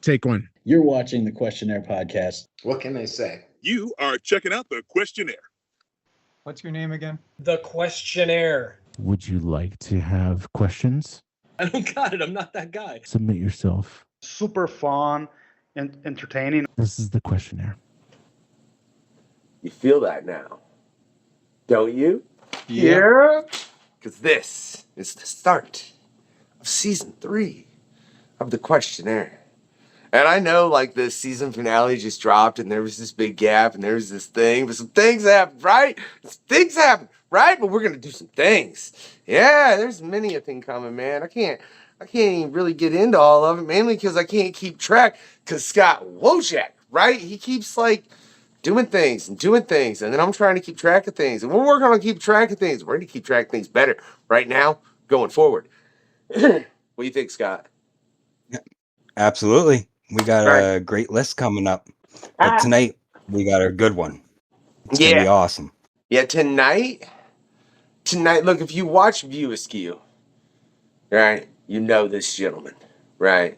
Take one. You're watching the Questionnaire podcast. What can they say? You are checking out the Questionnaire. What's your name again? The Questionnaire. Would you like to have questions? I don't got it. I'm not that guy. Submit yourself. Super fun and entertaining. This is the Questionnaire. You feel that now, don't you? Yeah. Because this is the start of season 3 of the Questionnaire. And I know, like, the season finale just dropped, and there was this big gap, and there was this thing, but some things happened, right? Things happen, right? But we're gonna do some things. Yeah, there's many a thing coming, man. I can't even really get into all of it, mainly because I can't keep track. Because Scott Wojcik, right? He keeps like doing things, and then I'm trying to keep track of things, and we're working on keep track of things. We're going to keep track of things better right now, going forward. What do you think, Scott? Absolutely. We got a great list coming up. But tonight, we got a good one. It's going to be awesome. Yeah, tonight, look, if you watch View Askew, right, you know this gentleman, right,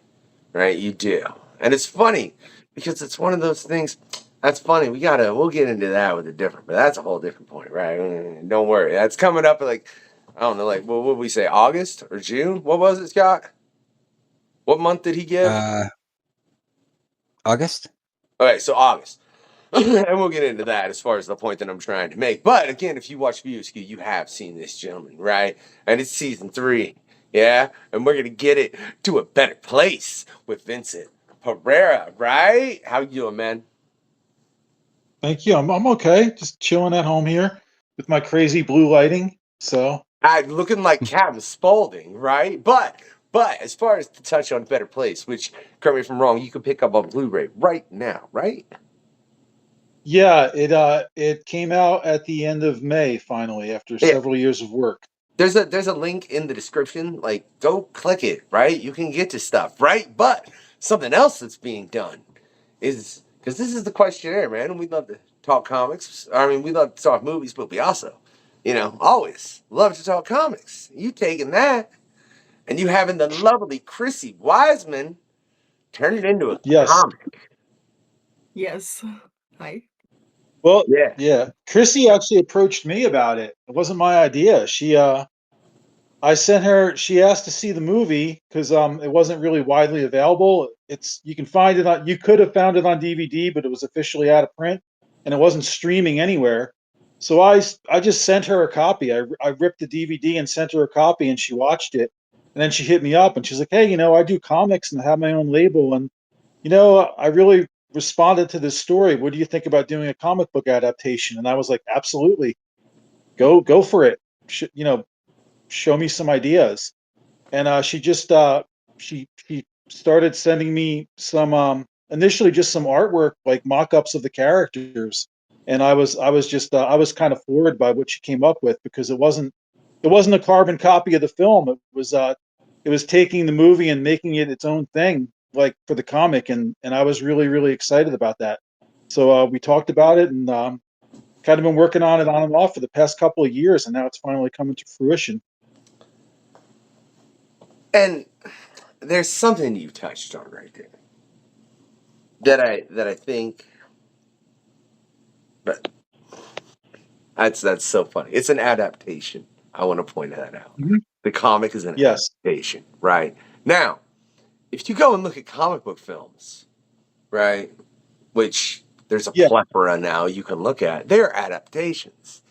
you do. And it's funny, because it's one of those things, that's funny, we'll get into that with but that's a whole different point, right? Don't worry, that's coming up like, I don't know, like, what would we say, August or June? What was it, Scott? What month did he give? August. Okay, so August. And we'll get into that as far as the point that I'm trying to make. But again, if you watch View Askew, you have seen this gentleman, right? And it's season 3, yeah? And we're going to get it to a better place with Vincent Pereira, right? How you doing, man? Thank you. I'm okay. Just chilling at home here with my crazy blue lighting. So Looking like Captain Spaulding, right? But as far as to touch on better place, which, correct me if I'm wrong, you can pick up on Blu-ray right now, right? yeah, it came out at the end of May finally after several years of work. There's a link in the description. Like, go click it, right? You can get to stuff, right? But something else that's being done is, because this is the Questionnaire, man, and we love to talk comics. I mean, we love to talk movies, but we also, always love to talk comics. You taking that and you having the lovely Chrissy Wiseman turn it into a comic. Yes. Hi. Well, yeah. Chrissy actually approached me about it. It wasn't my idea. I sent her. She asked to see the movie because it wasn't really widely available. You can find it on. You could have found it on DVD, but it was officially out of print, and it wasn't streaming anywhere. So I just sent her a copy. I ripped the DVD and sent her a copy, and she watched it. And then she hit me up, and she's like, "Hey, I do comics and I have my own label, and I really responded to this story. What do you think about doing a comic book adaptation?" And I was like, "Absolutely, go for it. Show me some ideas." And she just she started sending me some initially just some artwork, like mock-ups of the characters, and I was kind of floored by what she came up with, because it wasn't a carbon copy of the film. It was taking the movie and making it its own thing, like for the comic, and I was really, really excited about that. So we talked about it, and kind of been working on it on and off for the past couple of years, and now it's finally coming to fruition. And there's something you touched on right there that I think, but that's so funny. It's an adaptation. I want to point that out. Mm-hmm. The comic is an adaptation, right? Now, if you go and look at comic book films, right, which there's a plethora now you can look at, they're adaptations,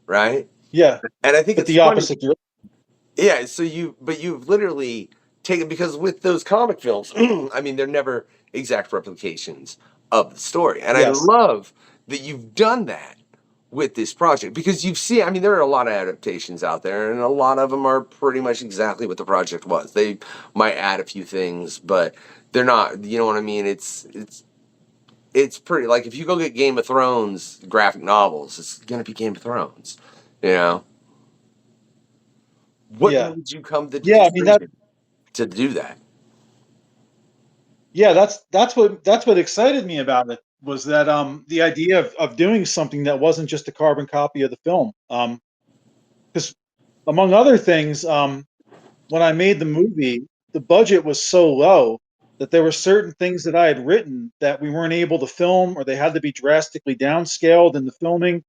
right? Yeah. And I think it's the opposite direction. Yeah, so you've literally taken, because with those comic films, I mean, they're never exact replications of the story. And I love that you've done that with this project, because there are a lot of adaptations out there, and a lot of them are pretty much exactly what the project was. They might add a few things, but they're not, you know what I mean? It's pretty, like, if you go get Game of Thrones graphic novels, it's going to be Game of Thrones, What made you come to to do that? Yeah, that's what excited me about it, was that the idea of doing something that wasn't just a carbon copy of the film. Because among other things, when I made the movie, the budget was so low that there were certain things that I had written that we weren't able to film, or they had to be drastically downscaled in the filming.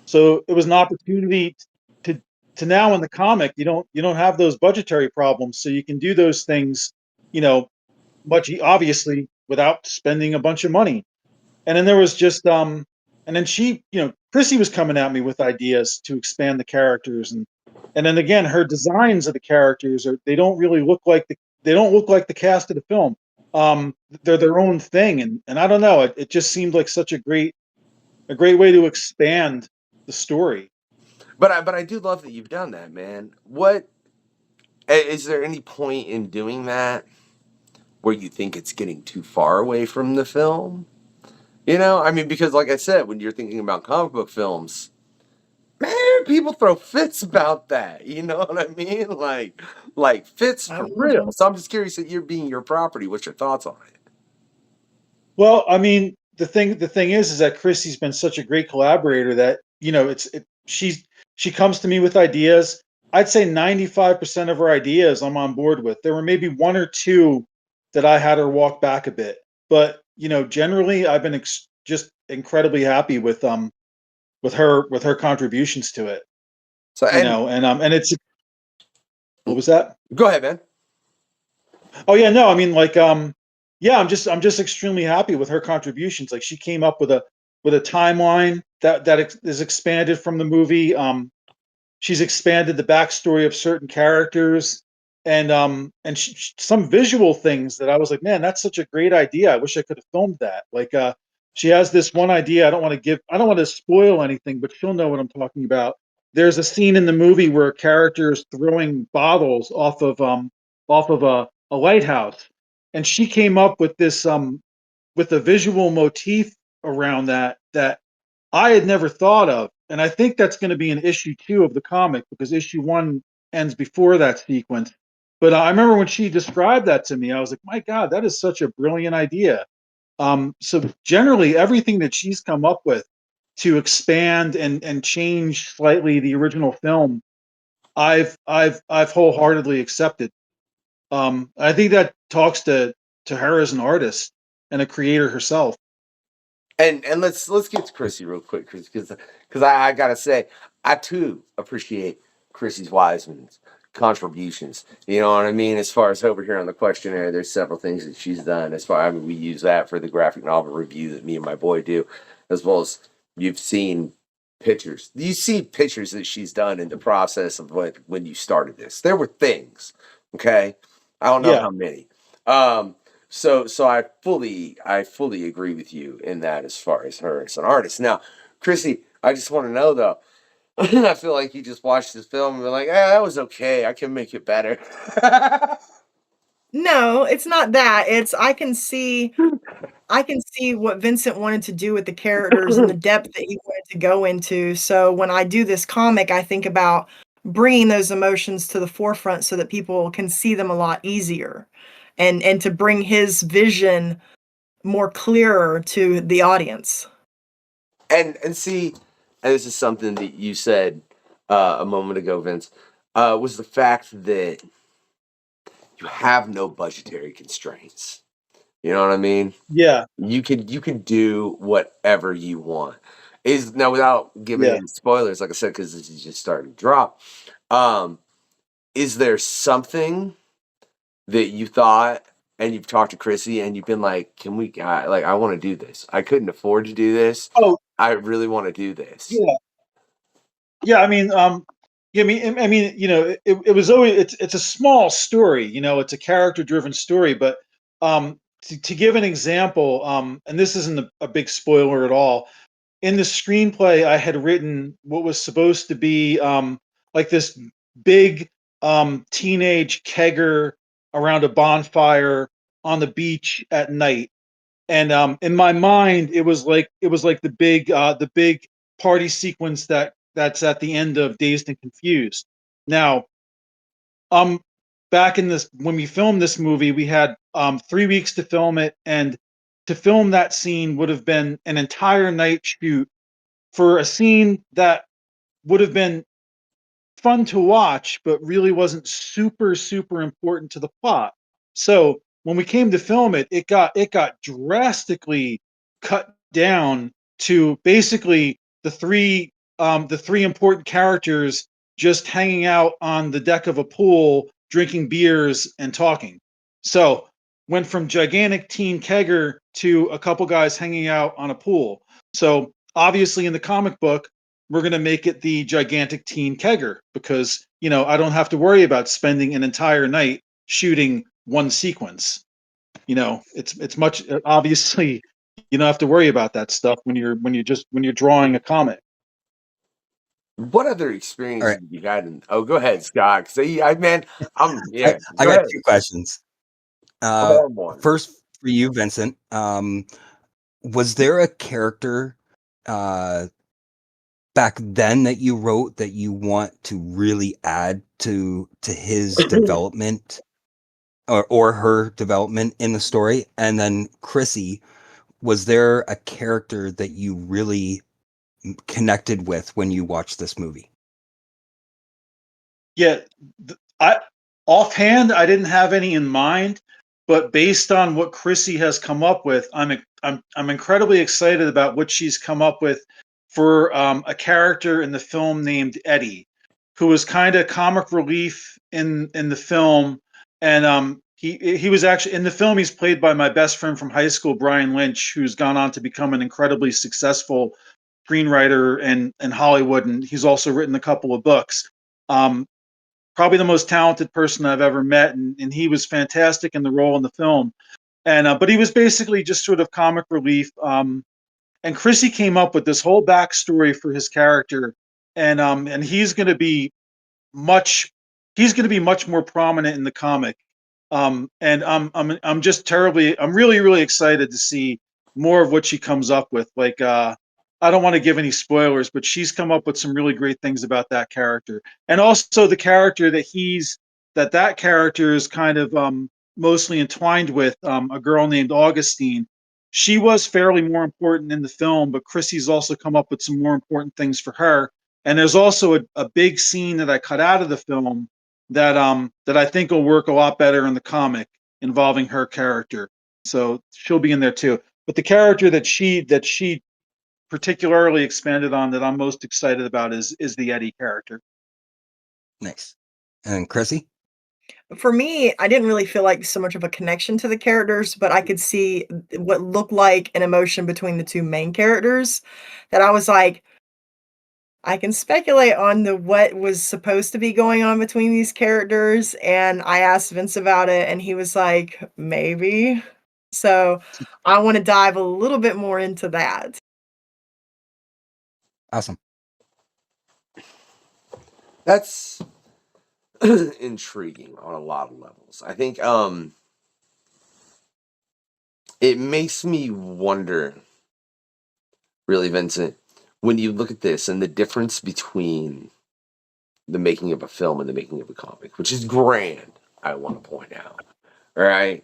So it was an opportunity to now in the comic, you don't have those budgetary problems, so you can do those things, you know, obviously without spending a bunch of money. And then there was just and then Chrissy was coming at me with ideas to expand the characters, and then again, her designs of the characters they don't really look like the cast of the film. They're their own thing, and I don't know, it just seemed like such a great way to expand the story. But I do love that you've done that, man. What is there any point in doing that where you think it's getting too far away from the film? You know, I mean, because like I said, when you're thinking about comic book films, man, people throw fits about that. You know what I mean? Like fits I for love real. them. So I'm just curious that you're being your property. What's your thoughts on it? Well, I mean, the thing is that Chrissy's been such a great collaborator that she comes to me with ideas. I'd say 95% of her ideas I'm on board with. There were maybe one or two that I had her walk back a bit, but generally I've been just incredibly happy with her contributions to it. So and And it's what was that? go ahead, man. Oh yeah, no, I mean yeah, I'm just extremely happy with her contributions. Like she came up with a timeline that is expanded from the movie. She's expanded the backstory of certain characters, and some visual things that I was like, man, that's such a great idea. I wish I could have filmed that. Like she has this one idea. I don't want to spoil anything, but she'll know what I'm talking about. There's a scene in the movie where a character is throwing bottles off of a lighthouse, and she came up with this with a visual motif around that I had never thought of. And I think that's going to be an issue 2 of the comic, because issue 1 ends before that sequence. But I remember when she described that to me, I was like, my God, that is such a brilliant idea. So generally, everything that she's come up with to expand and change slightly the original film, I've wholeheartedly accepted. I think that talks to her as an artist and a creator herself. And let's get to Chrissy real quick, because I gotta say, I too appreciate Chrissy Wiseman's contributions. You know what I mean? As far as over here on the questionnaire, there's several things that she's done. I mean, we use that for the graphic novel review that me and my boy do, as well as you've seen pictures. You see pictures that she's done in the process of when you started this. There were things, okay? I don't know Yeah. how many. So I fully agree with you in that as far as her as an artist. Now, Chrissy, I just want to know though. I feel like you just watched this film and be like, that was okay. I can make it better. No, it's not that. It's I can see what Vincent wanted to do with the characters and the depth that he wanted to go into. So when I do this comic, I think about bringing those emotions to the forefront so that people can see them a lot easier, and to bring his vision more clearer to the audience. And see, and this is something that you said a moment ago, Vince, was the fact that you have no budgetary constraints. You know what I mean? Yeah. You can do whatever you want. Is now without giving Yeah. any spoilers, like I said, because this is just starting to drop. Is there something that you thought and you've talked to Chrissy and you've been like, can we like I want to do this. I couldn't afford to do this. Oh, I really want to do this. yeah. Yeah, it was always it's a small story, it's a character driven story, but to give an example, and this isn't a big spoiler at all. In the screenplay, I had written what was supposed to be like this big teenage kegger around a bonfire on the beach at night. And in my mind, it was like the big party sequence that's at the end of Dazed and Confused. Now, um, back in this when we filmed this movie, we had 3 weeks to film it, and to film that scene would have been an entire night shoot for a scene that would have been fun to watch, but really wasn't super important to the plot. So when we came to film it, it got drastically cut down to basically the three important characters just hanging out on the deck of a pool, drinking beers and talking. So went from gigantic teen kegger to a couple guys hanging out on a pool. So obviously in the comic book, we're going to make it the gigantic teen kegger because, you know, I don't have to worry about spending an entire night shooting one sequence. You know, it's much obviously you don't have to worry about that stuff when you're drawing a comic. What other experience All right. have you had? Oh, go ahead, Scott. Because I I got two questions. First for you, Vincent. Was there a character back then that you wrote that you want to really add to his development or her development in the story? And then Chrissy, was there a character that you really connected with when you watched this movie? Yeah, offhand I didn't have any in mind, but based on what Chrissy has come up with, I'm incredibly excited about what she's come up with for a character in the film named Eddie, who was kind of comic relief in the film, and he was actually in the film. He's played by my best friend from high school, Brian Lynch, who's gone on to become an incredibly successful screenwriter in Hollywood, and he's also written a couple of books. Probably the most talented person I've ever met, and he was fantastic in the role in the film. And but he was basically just sort of comic relief. And Chrissy came up with this whole backstory for his character, and he's going to be much more prominent in the comic. And I'm just I'm really excited to see more of what she comes up with. Like I don't want to give any spoilers, but she's come up with some really great things about that character, and also the character that character is kind of mostly entwined with, a girl named Augustine. She was fairly more important in the film, but Chrissy's also come up with some more important things for her. And there's also a big scene that I cut out of the film that I think will work a lot better in the comic involving her character. So she'll be in there too. But the character that she particularly expanded on that I'm most excited about is the Eddie character. Nice. And Chrissy? For me, I didn't really feel like so much of a connection to the characters, but I could see what looked like an emotion between the two main characters that I was like, I can speculate on what was supposed to be going on between these characters, and I asked Vince about it, and he was like, maybe. So I want to dive a little bit more into that. Awesome. That's intriguing on a lot of levels. I think it makes me wonder, really, Vincent, when you look at this and the difference between the making of a film and the making of a comic, which is grand, I want to point out. All right.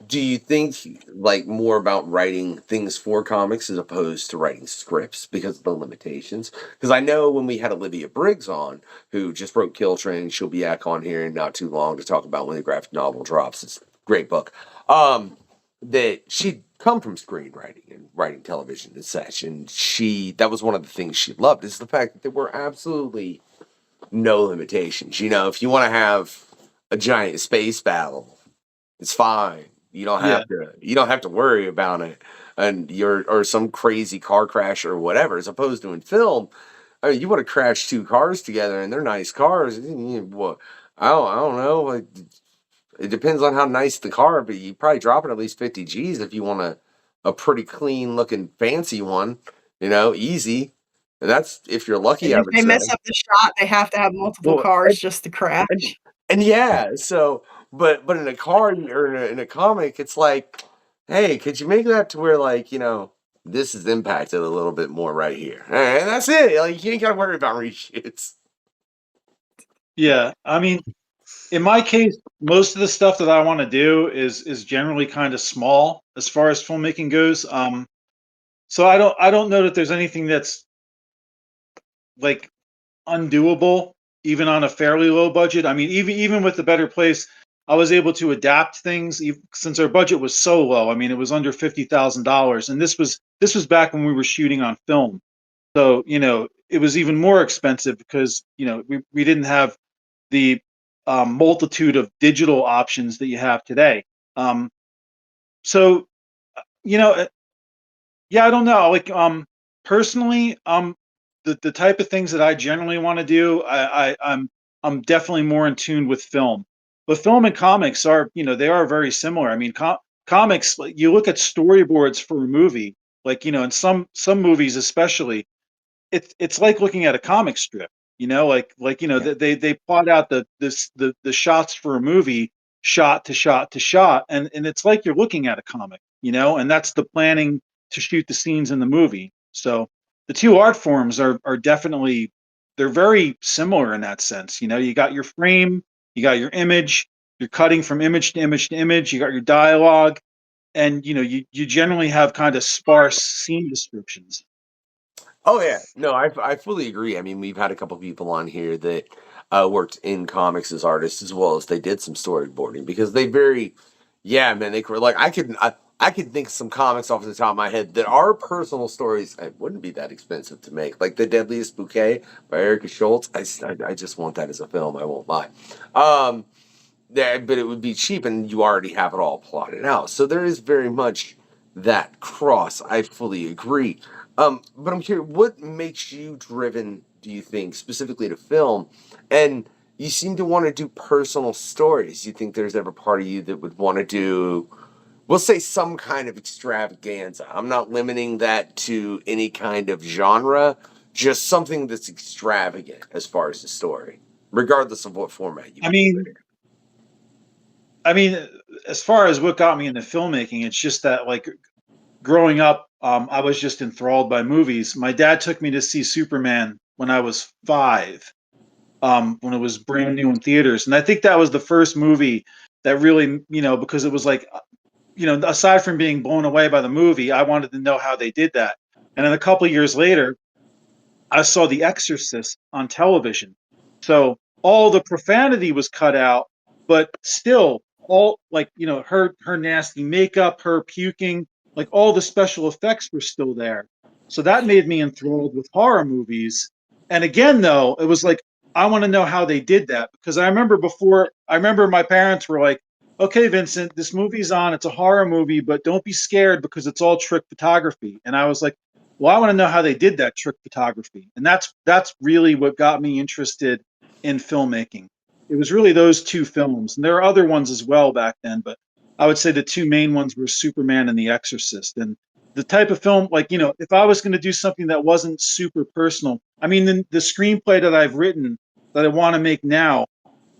Do you think like more about writing things for comics as opposed to writing scripts because of the limitations? Because I know when we had Olivia Briggs on, who just wrote Kill Train, she'll be back on here in not too long to talk about when the graphic novel drops. It's a great book. That she'd come from screenwriting and writing television and such, and that was one of the things she loved is the fact that there were absolutely no limitations. You know, if you want to have a giant space battle, it's fine. You don't have to worry about it, and or some crazy car crash or whatever. As opposed to in film, I mean, you want to crash two cars together, and they're nice cars. Well, I don't know. Like, it depends on how nice the car, but you probably drop it at least 50 G's if you want a pretty clean looking fancy one. You know, easy. And that's if you're lucky. And I if would they say. mess up the shot, they have to have multiple cars just to crash. And yeah, so but in a car or in a comic, it's like, hey, could you make that to where like, you know, this is impacted a little bit more right here, and that's it. Like you ain't gotta worry about reshoots. Yeah, I mean, in my case, most of the stuff that I want to do is generally kind of small as far as filmmaking goes. So I don't know that there's anything that's like undoable even on a fairly low budget. I mean, even with the Better Place, I was able to adapt things since our budget was so low. I mean, it was under $50,000, and this was back when we were shooting on film. So it was even more expensive because we didn't have the multitude of digital options that you have today. So you know, yeah, I don't know. Like, personally, the type of things that I generally want to do, I'm definitely more in tune with film. But film and comics are, they are very similar. I mean, comics, like, you look at storyboards for a movie, like, in some movies especially, it's like looking at a comic strip, Yeah. they plot out the shots for a movie, shot to shot to shot, and it's like you're looking at a comic, and that's the planning to shoot the scenes in the movie. So the two art forms are definitely, they're very similar in that sense. You got your frame, you got your image, you're cutting from image to image to image, you got your dialogue, and you generally have kind of sparse scene descriptions. Oh yeah, no, I fully agree. I mean, we've had a couple people on here that worked in comics as artists as well as they did some storyboarding because they very, yeah, man, they were like I could think of some comics off the top of my head that are personal stories. It wouldn't be that expensive to make, like The Deadliest Bouquet by Erica Schultz. I just want that as a film. I won't lie. Yeah, but it would be cheap, and you already have it all plotted out. So there is very much that cross. I fully agree. But I'm curious, what makes you driven, do you think, specifically to film? And you seem to want to do personal stories. You think there's ever part of you that would want to do, we'll say, some kind of extravaganza? I'm not limiting that to any kind of genre, just something that's extravagant as far as the story, regardless of what format you I put it mean, in. I mean, as far as what got me into filmmaking, it's just that, like, growing up, I was just enthralled by movies. My dad took me to see Superman when I was 5, when it was brand new in theaters, and I think that was the first movie that really, because it was like, aside from being blown away by the movie, I wanted to know how they did that. And then a couple years later, I saw The Exorcist on television. So all the profanity was cut out, but still, all, like, her nasty makeup, her puking, like, all the special effects were still there. So that made me enthralled with horror movies. And again, though, it was like, I want to know how they did that, because I remember my parents were like, "Okay, Vincent, this movie's on. It's a horror movie, but don't be scared because it's all trick photography." And I was like, well, I want to know how they did that trick photography. And that's really what got me interested in filmmaking. It was really those two films. And there are other ones as well back then, but I would say the two main ones were Superman and The Exorcist. And the type of film, like, if I was going to do something that wasn't super personal, I mean, the screenplay that I've written that I want to make now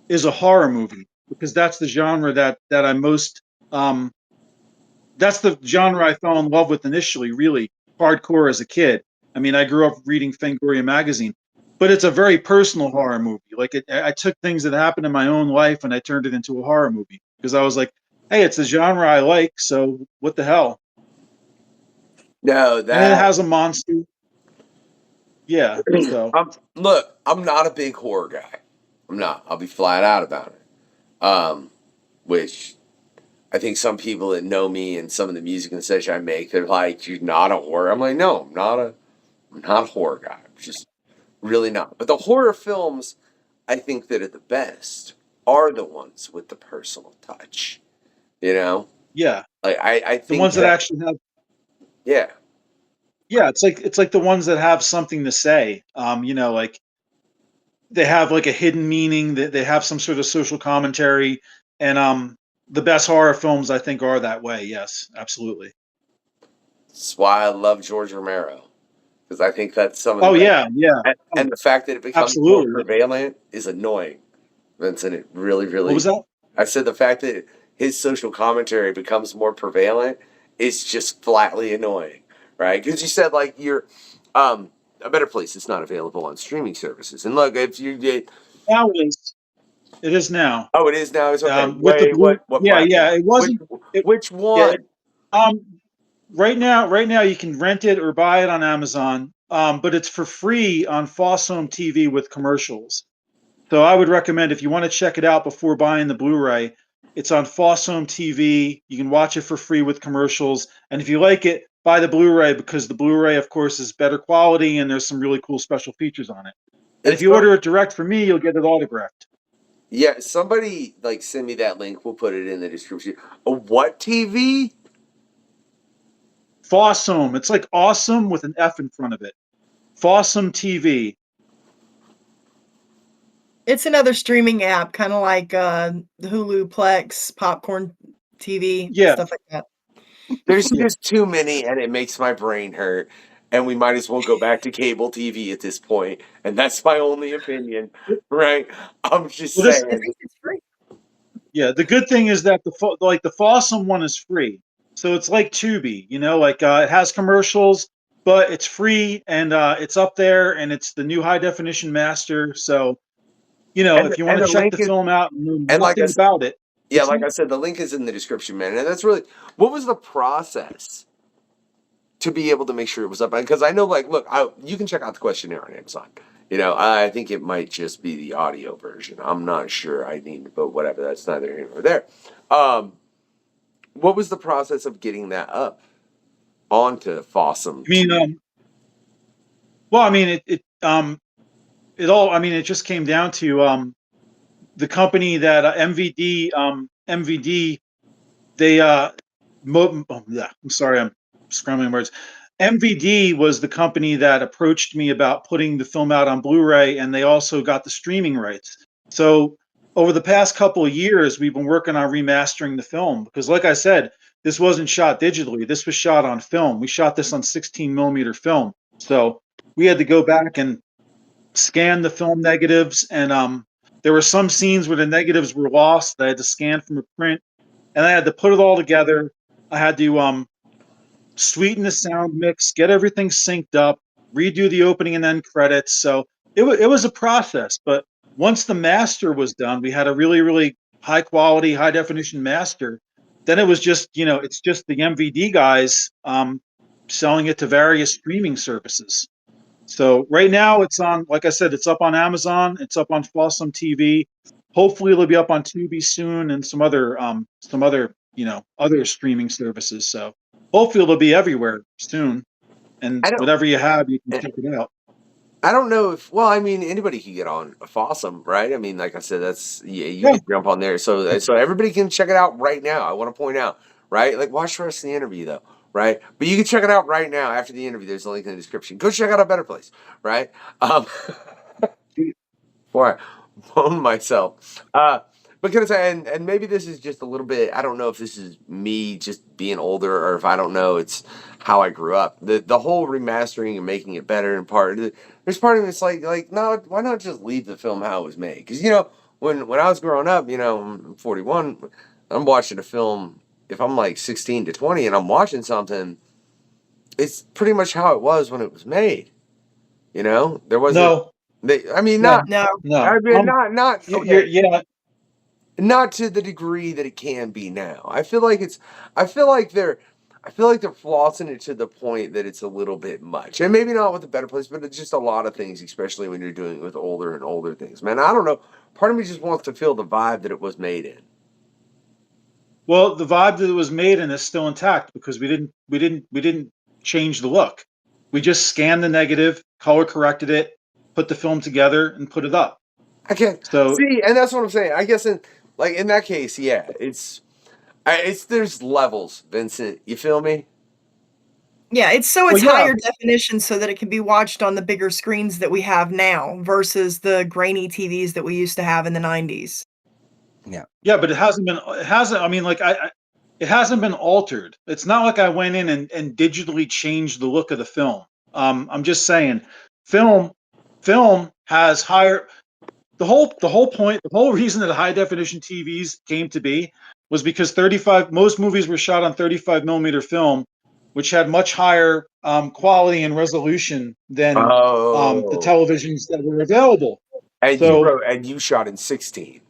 is a horror movie, because that's the genre that I'm most, that's the genre I fell in love with initially, really hardcore as a kid. I mean, I grew up reading Fangoria magazine, but it's a very personal horror movie. Like, I took things that happened in my own life and I turned it into a horror movie because I was like, hey, it's a genre I like, so what the hell? No, And then it that has a monster. Yeah. So look, I'm not a big horror guy. I'm not. I'll be flat out about it. Which I think some people that know me and some of the music and such I make, they're like, "You're not a horror." I'm like, "No, I'm not a horror guy. I'm just really not." But the horror films, I think that are the best are the ones with the personal touch. You know, yeah, like I the think ones that that, actually have, yeah. yeah, it's like the ones that have something to say. Like, they have like a hidden meaning, that they have some sort of social commentary, and the best horror films, I think, are that way. Yes, absolutely. That's why I love George Romero, because I think that's some of the Oh best. yeah, yeah. Oh, And the fact that it becomes more absolutely. prevalent is annoying, Vincent. It really, What was really. that? I said the fact that his social commentary becomes more prevalent is just flatly annoying, right? Because you said, like, you're a better place. It's not available on streaming services. And look, if you get, Now it is. It is now. oh, it is now. It's okay. With the Wait, blue. what Yeah, platform? yeah. It Which wasn't. It, which yeah. one? Um. Right now, you can rent it or buy it on Amazon. But it's for free on Foss Home TV with commercials. So I would recommend, if you want to check it out before buying the Blu-ray, It's on Fossum TV. You can watch it for free with commercials. And if you like it, buy the Blu-ray, because the Blu-ray, of course, is better quality and there's some really cool special features on it. And if you order it direct from me, you'll get it autographed. Yeah, somebody like send me that link. We'll put it in the description. A what TV? Fossum. It's like awesome with an F in front of it. Fossum TV. It's another streaming app, kind of like Hulu, Plex, Popcorn TV, stuff like that. There's just too many, and it makes my brain hurt. And we might as well go back to cable TV at this point. And that's my only opinion, right? I'm just saying. I think it's free. Yeah, the good thing is that the Fossum one is free, so it's like Tubi. You know, like it has commercials, but it's free, and it's up there, and it's the new high definition master. So, you know, if you want to check the film out and know nothing about it. Yeah, like I said, the link is in the description, man. And that's really, what was the process to be able to make sure it was up? Because I know, like, look, you can check out the questionnaire on Amazon. You know, I think it might just be the audio version. I'm not sure. But whatever. That's neither here nor there. What was the process of getting that up onto Fossum? I mean, well, I mean, it just came down to the company that MVD, I'm sorry, I'm scrambling words. MVD was the company that approached me about putting the film out on Blu-ray, and they also got the streaming rights. So over the past couple of years, we've been working on remastering the film, because like I said, this wasn't shot digitally. This was shot on film. We shot this on 16 millimeter film. So we had to go back and scan the film negatives, and there were some scenes where the negatives were lost. I had to scan from a print, and I had to put it all together. I had to sweeten the sound mix, get everything synced up, redo the opening and end credits. So it was a process. But once the master was done, we had a really, really high quality, high definition master. Then it was just, you know, it's just the MVD guys selling it to various streaming services. So right now it's on, like I said, it's up on Amazon, it's up on Fossum TV. Hopefully it'll be up on Tubi soon, and some other you know, other streaming services. So hopefully it'll be everywhere soon. And whatever you have, you can check it out. I don't know if, well, I mean, anybody can get on Fossum, right? I mean, like I said, you can jump on there. So everybody can check it out right now. I want to point out, right? Like, watch the rest of the interview, though, right? But you can check it out right now after the interview. There's a link in the description. Go check out A Better Place, right? Before I bone myself. Because, and maybe this is just a little bit, I don't know if this is me just being older, or if I don't know, it's how I grew up. The whole remastering and making it better, and there's part of it's like, no, why not just leave the film how it was made? Because, you know, when I was growing up, you know, I'm 41, I'm watching a film, if I'm like 16 to 20 and I'm watching something, it's pretty much how it was when it was made. You know? There wasn't... No. I mean, No. I mean, not... Okay. Yeah. Not to the degree that it can be now. I feel like they're flossing it to the point that it's a little bit much. And maybe not with A Better Place, but it's just a lot of things, especially when you're doing it with older and older things. Man, I don't know. Part of me just wants to feel the vibe that it was made in. Well, the vibe that it was made in is still intact, because we didn't change the look. We just scanned the negative, color corrected it, put the film together, and put it up. Okay. So see, and that's what I'm saying. I guess in that case, yeah, it's there's levels, Vincent. You feel me? Yeah, it's higher definition so that it can be watched on the bigger screens that we have now versus the grainy TVs that we used to have in the 90s. Yeah, but it hasn't, I mean, like, it hasn't been altered. It's not like I went in and digitally changed the look of the film. I'm just saying, film has higher... The whole point, the whole reason that high definition TVs came to be was because most movies were shot on 35 millimeter film, which had much higher quality and resolution than the televisions that were available. And you shot in 16.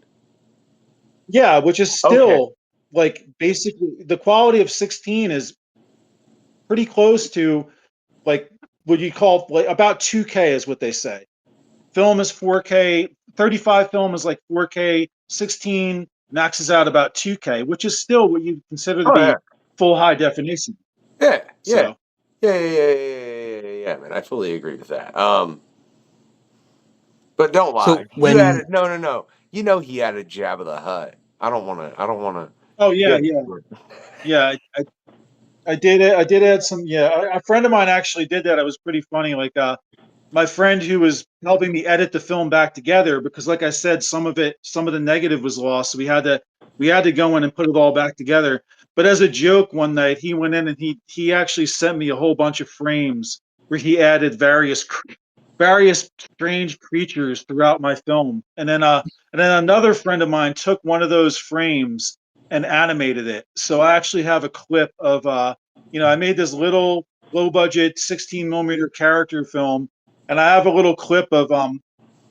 Yeah, which is still like basically the quality of 16 is pretty close to like what you call like about 2K is what they say. Film is 4K. 35 film is like 4K. 16 maxes out about 2K, which is still what you consider to Oh be yeah, full high definition. yeah, yeah, So yeah, man. I fully agree with that. But don't So lie. You when added no. You know he added Jabba the Hutt. I don't want to. oh yeah, Yeah. yeah. I did it. I did add some. Yeah, a friend of mine actually did that. It was pretty funny. Like my friend who was helping me edit the film back together, because like I said, some of the negative was lost, so we had to go in and put it all back together. But as a joke, one night he went in and he actually sent me a whole bunch of frames where he added various strange creatures throughout my film, and then another friend of mine took one of those frames and animated it. So I actually have a clip of I made this little low budget 16 millimeter character film, and I have a little clip of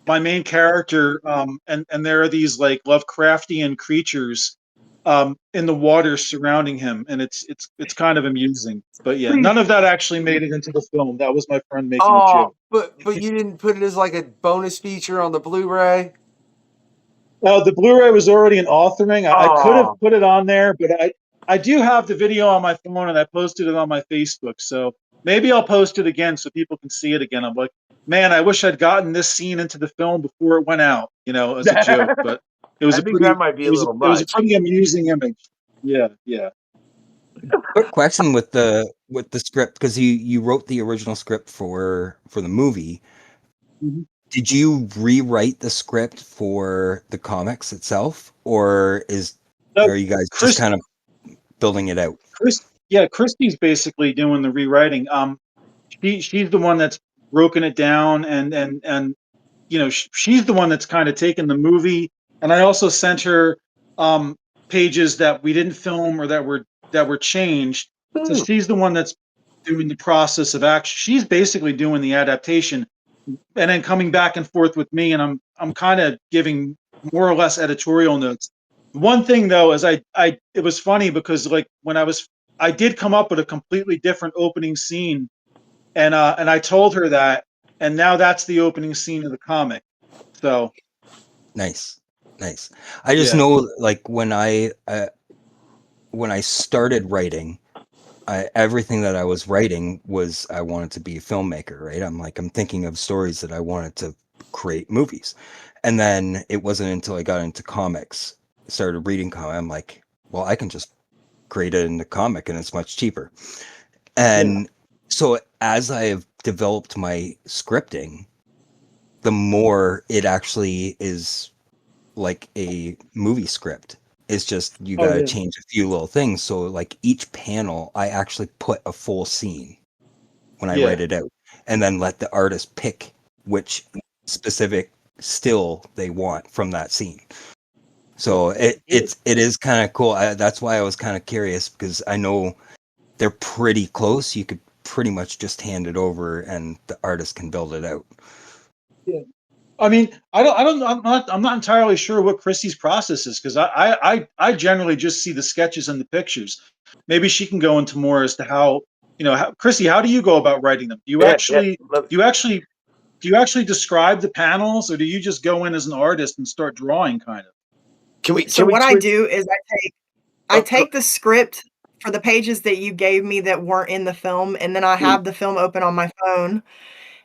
my main character, and there are these like Lovecraftian creatures in the water surrounding him, and it's kind of amusing. But yeah, Please. none of that actually made it into the film. That was my friend making a Oh, joke. but you didn't put it as like a bonus feature on the Blu-ray. The Blu-ray was already in authoring. I could have Oh, put it on there, but I do have the video on my phone, and I posted it on my Facebook. So maybe I'll post it again so people can see it again. I'm like, man, I wish I'd gotten this scene into the film before it went out, as a joke. But it was I think that might be a little it was a much. pretty amusing image. Yeah, yeah. quick question with the script, because you wrote the original script for the movie. Mhm. Did you rewrite the script for the comics itself, or No, are you guys just Chris, kind of building it out? Christy's basically doing the rewriting. She's the one that's broken it down, and she's the one that's kind of taken the movie. And I also sent her pages that we didn't film or that were changed. So she's the one that's doing the process of action. She's basically doing the adaptation, and then coming back and forth with me, and I'm kind of giving more or less editorial notes. One thing though is it was funny because like when I did come up with a completely different opening scene, and I told her that, and now that's the opening scene of the comic. So Nice. I just yeah, know, like, when I started writing, everything that I was writing was, I wanted to be a filmmaker, right? I'm thinking of stories that I wanted to create movies. And then it wasn't until I got into comics, started reading comics, I'm like, well, I can just create it in the comic and it's much cheaper. yeah, And so as I have developed my scripting, the more it actually is like a movie script. It's just you oh got to yeah, change a few little things. So like each panel, I actually put a full scene when I yeah, write it out, and then let the artist pick which specific still they want from that scene. So it is kind of cool. That's why I was kind of curious, because I know they're pretty close. You could pretty much just hand it over and the artist can build it out. yeah. I mean, I'm not entirely sure what Chrissy's process is, because I generally just see the sketches and the pictures. Maybe she can go into more as to how, Chrissy, how do you go about writing them? Yeah, yeah. Do you actually describe the panels, or do you just go in as an artist and start drawing kind of? Can we So what I switch? do is I Oh, take the script for the pages that you gave me that weren't in the film, and then I have the film open on my phone,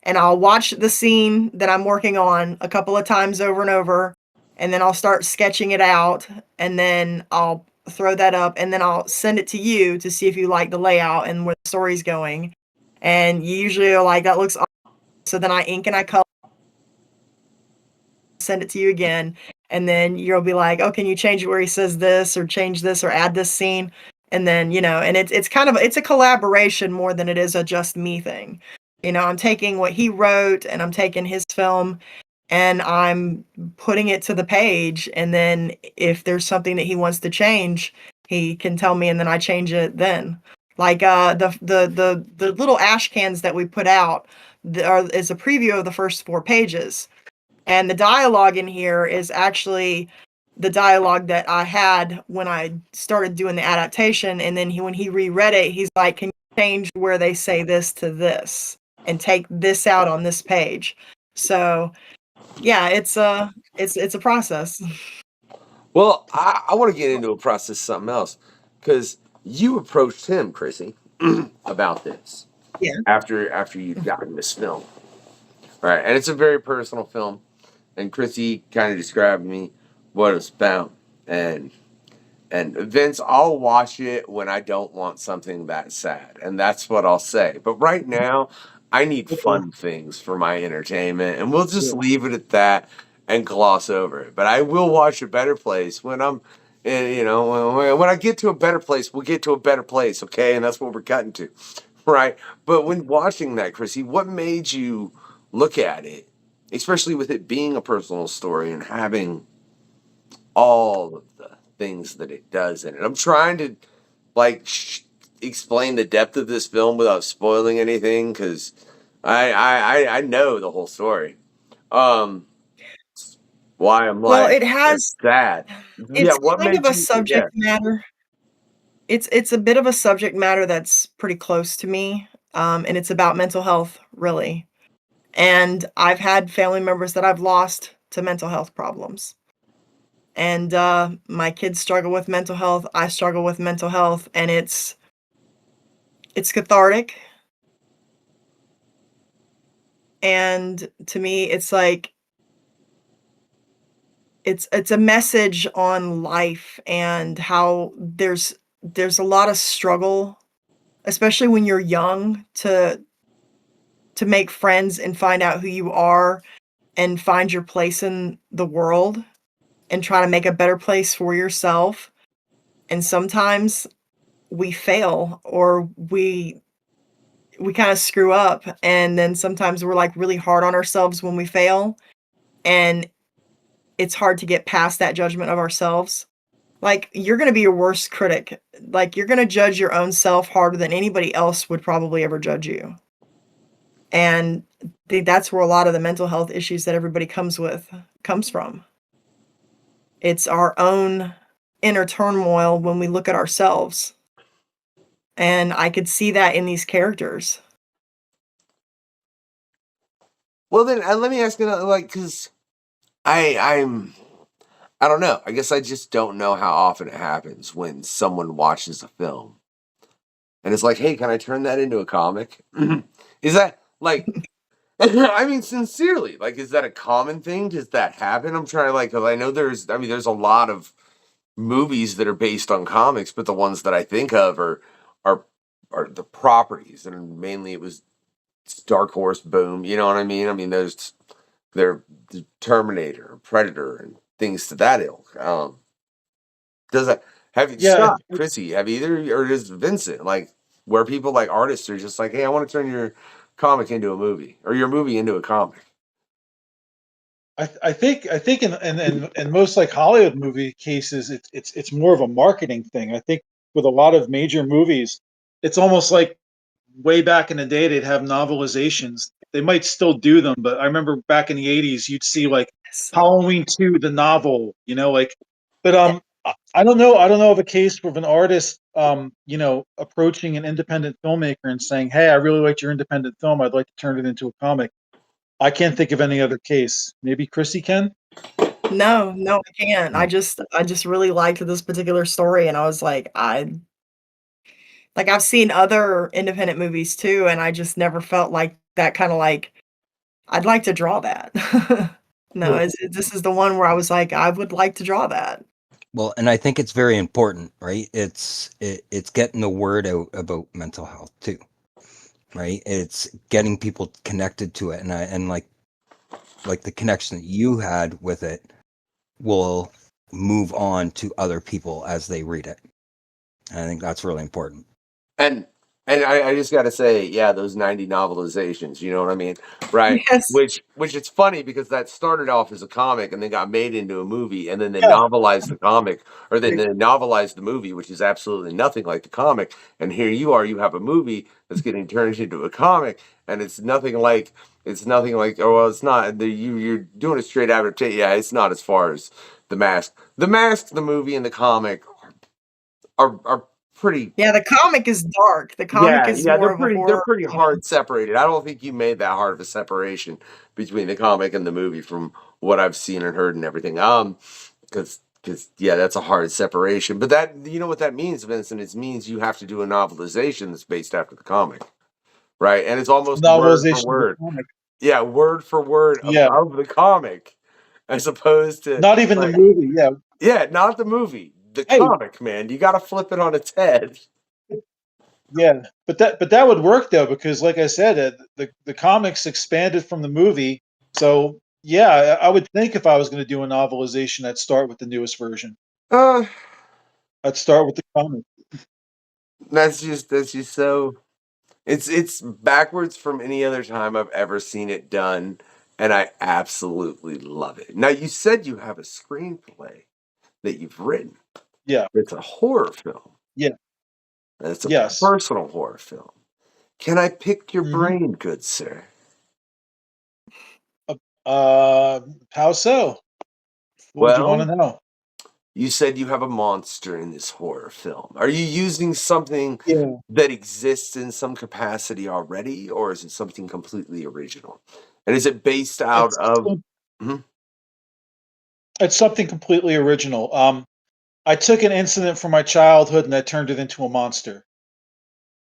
and I'll watch the scene that I'm working on a couple of times over and over, and then I'll start sketching it out, and then I'll throw that up, and then I'll send it to you to see if you like the layout and where the story's going. And you usually are like, that looks awesome. So then I ink and I color, send it to you again, and then you'll be like, oh, can you change it where he says this, or change this, or add this scene? And then, and it's kind of it's a collaboration more than it is a just me thing. I'm taking what he wrote and I'm taking his film and I'm putting it to the page, and then if there's something that he wants to change, he can tell me, and then I change it then. Like the little ash cans that we put out is a preview of the first 4 pages. And the dialogue in here is actually the dialogue that I had when I started doing the adaptation. And then when he reread it, he's like, can you change where they say this to this and take this out on this page? So yeah, it's a process. Well, I want to get into a process something else because you approached him, Chrissy, about this. Yeah. After you'd gotten this film, right? And it's a very personal film, and Chrissy kind of described to me what it's about, and Vince, I'll watch it when I don't want something that sad, and that's what I'll say. But right now, I need fun things for my entertainment, and we'll just leave it at that and gloss over it. But I will watch A Better Place when I'm, when I get to a better place, we'll get to a better place, okay? And that's what we're cutting to, right? But when watching that, Chrissy, what made you look at it, especially with it being a personal story and having all of the things that it does in it? I'm trying to explain the depth of this film without spoiling anything because I know the whole story. Why I'm Well, like it has. sad. It's What kind made of a you? subject matter. It's a bit of a subject matter that's pretty close to me, and it's about mental health, really. And I've had family members that I've lost to mental health problems. And my kids struggle with mental health. I struggle with mental health, and it's cathartic. And to me, it's like it's a message on life and how there's a lot of struggle, especially when you're young, to make friends and find out who you are and find your place in the world and try to make a better place for yourself. And sometimes we fail or we kind of screw up, and then sometimes we're like really hard on ourselves when we fail, and it's hard to get past that judgment of ourselves. Like, you're going to be your worst critic. Like, you're going to judge your own self harder than anybody else would probably ever judge you. And I think that's where a lot of the mental health issues that everybody comes from. It's our own inner turmoil when we look at ourselves. And I could see that in these characters. Well, then let me ask you, because I don't know. I guess I just don't know how often it happens when someone watches a film and it's like, hey, can I turn that into a comic? Is that I mean, sincerely, is that a common thing? Does that happen? I'm trying to because I know there's a lot of movies that are based on comics, but the ones that I think of are the properties, and mainly it was Dark Horse, Boom. You know what I mean? I mean, there's the Terminator, Predator, and things to that ilk. Does that Scott, Chrissy, have either, or does Vincent, where people artists are just like, hey, I want to turn your comic into a movie or your movie into a comic? I think in most Hollywood movie cases, it's more of a marketing thing. I think with a lot of major movies, it's almost like way back in the day they'd have novelizations. They might still do them, but I remember back in the 80s you'd see Halloween 2 the novel, but I don't know of a case of an artist approaching an independent filmmaker and saying, "Hey, I really liked your independent film. I'd like to turn it into a comic." I can't think of any other case. Maybe Chrissy can? No, I can't. I just really liked this particular story, and I was like, I've seen other independent movies too, and I just never felt like that kind of I'd like to draw that. No, this is the one where I was like, I would like to draw that. Well, and I think it's very important, right? It's getting the word out about mental health too, right? It's getting people connected to it, and like the connection that you had with it will move on to other people as they read it. And I think that's really important. And I just got to say, yeah, those 90 novelizations, you know what I mean? Right. Yes. Which it's funny because that started off as a comic and then got made into a movie, and then they novelized the comic, or then they novelized the movie, which is absolutely nothing like the comic. And here you are, you have a movie that's getting turned into a comic, and it's nothing like, oh, well, it's not, you're doing a straight adaptation. Yeah, it's not as far as The Mask. The Mask, the movie, and the comic are pretty. Yeah, the comic is dark. The comic is more of a horror. They're pretty hard separated. I don't think you made that hard of a separation between the comic and the movie from what I've seen and heard and everything. Because Because that's a hard separation. But that, you know what that means, Vincent? It means you have to do a novelization that's based after the comic, right? And it's almost word for Novelization of the word. comic. Yeah, word for word Yeah. of the comic, as opposed to Not even the movie. Yeah. Yeah, not the movie, the Hey. comic, man. You got to flip it on its head. Yeah, but that would work though, because like I said, the comics expanded from the movie. So yeah, I would think if I was going to do a novelization, I'd start with the newest version. I'd start with the comic. That's just so. It's backwards from any other time I've ever seen it done, and I absolutely love it. Now, you said you have a screenplay that you've written. Yeah, It's a horror film. yeah, It's a yes. personal horror film. Can I pick your Mhm. brain, good sir? How so? What would you want to know? You said you have a monster in this horror film. Are you using something Yeah, that exists in some capacity already, or is it something completely original? And is it based out it's of? Mhm. it's something completely original. I took an incident from my childhood and I turned it into a monster.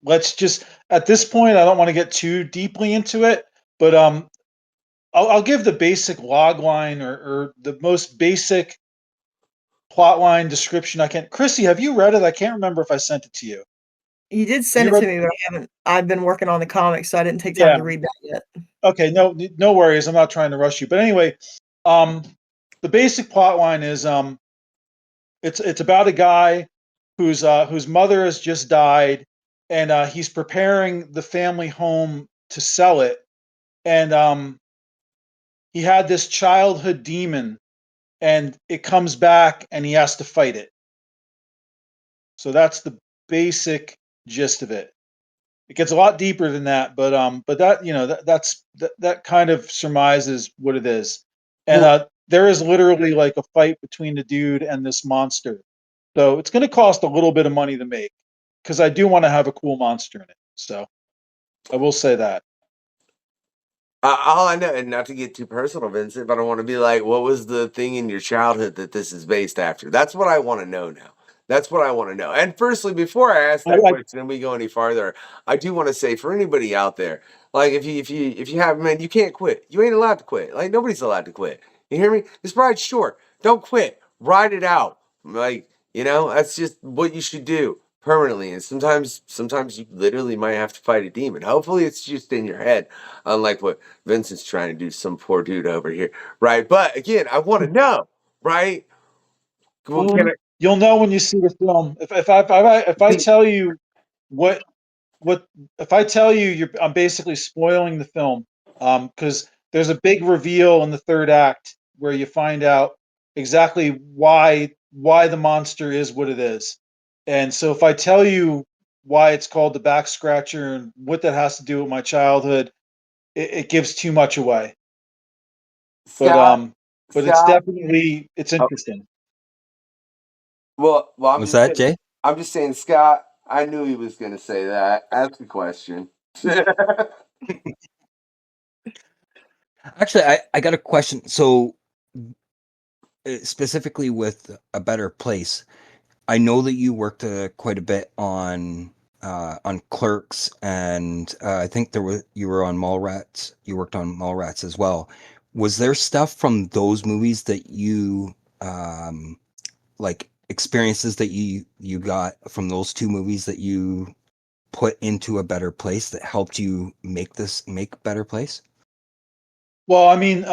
Let's just at this point, I don't want to get too deeply into it, but I'll give the basic log line or the most basic plot line description I can. Chrissy, have you read it? I can't remember if I sent it to you. You did send You it read? to me, but I've been working on the comics, so I didn't take time Yeah. to read that yet. Okay. No worries. I'm not trying to rush you. But anyway, the basic plot line is it's about a guy whose mother has just died, and he's preparing the family home to sell it, and he had this childhood demon, and it comes back, and he has to fight it. So that's the basic gist of it. It gets a lot deeper than that, but that that kind of surmises what it is. And there is literally like a fight between the dude and this monster. So it's going to cost a little bit of money to make, because I do want to have a cool monster in it. So I will say that. All I know, and not to get too personal, Vincent, but I want to be like, what was the thing in your childhood that this is based after? That's what I want to know now. That's what I want to know. And firstly, before I ask that question and we go any farther, I do want to say for anybody out there, like if you have, man, you can't quit. You ain't allowed to quit. Like nobody's allowed to quit. You hear me? This ride's short. Don't quit. Ride it out. Like, that's just what you should do permanently. And sometimes you literally might have to fight a demon. Hopefully it's just in your head, unlike what Vincent's trying to do, some poor dude over here, right? But again, I want to know, right? Well, You'll know when you see the film. If I tell you what if I tell you, I'm basically spoiling the film, because there's a big reveal in the third act where you find out exactly why the monster is what it is. And so if I tell you why it's called the back scratcher and what that has to do with my childhood, it gives too much away. Scott, But it's definitely interesting. Well, I'm Was just that Jay? I'm just saying, Scott. I knew he was going to say that. Ask the question. Actually, I got a question. So, specifically with A Better Place, I know that you worked quite a bit on Clerks, and I think you were on Mallrats. You worked on Mallrats as well. Was there stuff from those movies that you like experiences that you got from those two movies that you put into A Better Place that helped you make Better Place? Well, I mean,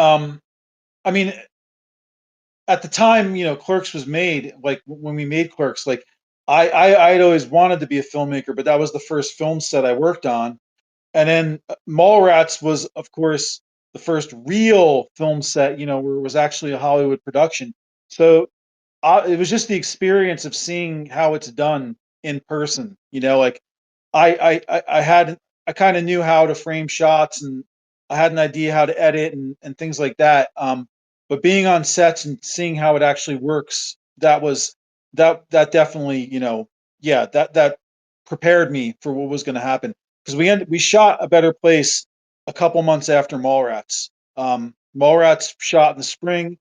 at the time, Clerks was made. Like when we made Clerks, like I'd always wanted to be a filmmaker, but that was the first film set I worked on. And then Mallrats was, of course, the first real film set, where it was actually a Hollywood production. So it was just the experience of seeing how it's done in person. Like I kind of knew how to frame shots, and I had an idea how to edit and things like that. But being on sets and seeing how it actually works, that definitely, yeah, that prepared me for what was going to happen, because we shot A Better Place a couple months after Mallrats. Mallrats shot in the spring.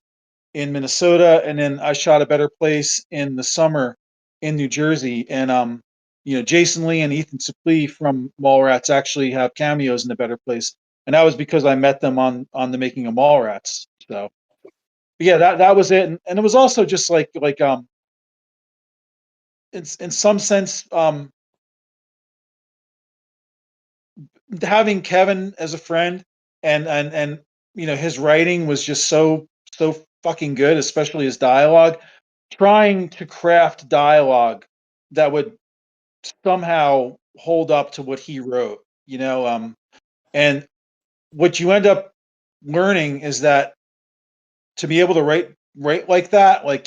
in Minnesota, and then I shot A Better Place in the summer in New Jersey. And Jason Lee and Ethan Suplee from Mallrats actually have cameos in A Better Place, and that was because I met them on the making of Mallrats. So yeah, that was it, and it was also just like in some sense having Kevin as a friend, and his writing was just so fucking good, especially his dialogue. Trying to craft dialogue that would somehow hold up to what he wrote, and what you end up learning is that to be able to write like that, like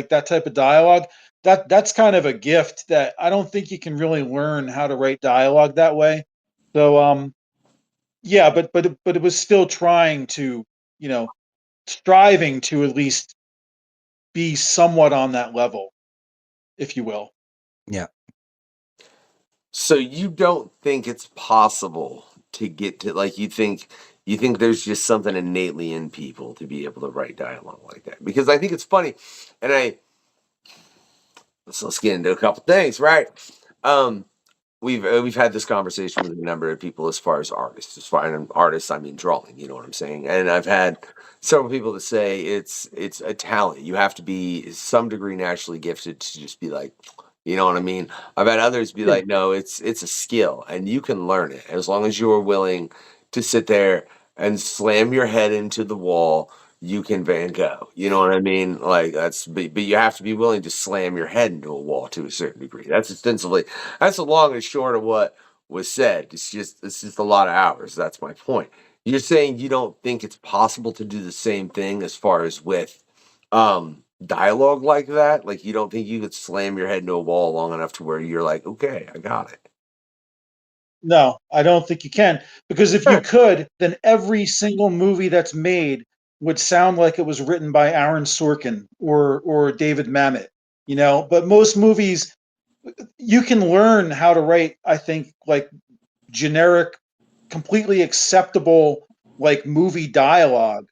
that type of dialogue, that's kind of a gift that I don't think you can really learn how to write dialogue that way. So yeah, but it was still trying to, striving to at least be somewhat on that level, if you will. Yeah. So you don't think it's possible to get to, like, you think there's just something innately in people to be able to write dialogue like that? Because I think it's funny, and let's get into a couple things, right? We've had this conversation with a number of people as far as artists. As far as artists, I mean drawing. You know what I'm saying? And I've had several people that say it's a talent. You have to be some degree naturally gifted to just be like, you know what I mean? I've had others be like, no, it's a skill, and you can learn it as long as you are willing to sit there and slam your head into the wall. You can Van Gogh. You know what I mean? Like but you have to be willing to slam your head into a wall to a certain degree. That's the long and short of what was said. It's just a lot of hours. That's my point. You're saying you don't think it's possible to do the same thing as far as with dialogue like that? Like, you don't think you could slam your head into a wall long enough to where you're like, okay, I got it? No, I don't think you can, because if you could, then every single movie that's made would sound like it was written by Aaron Sorkin or David Mamet, But most movies, you can learn how to write, I think, like generic, completely acceptable, like movie dialogue.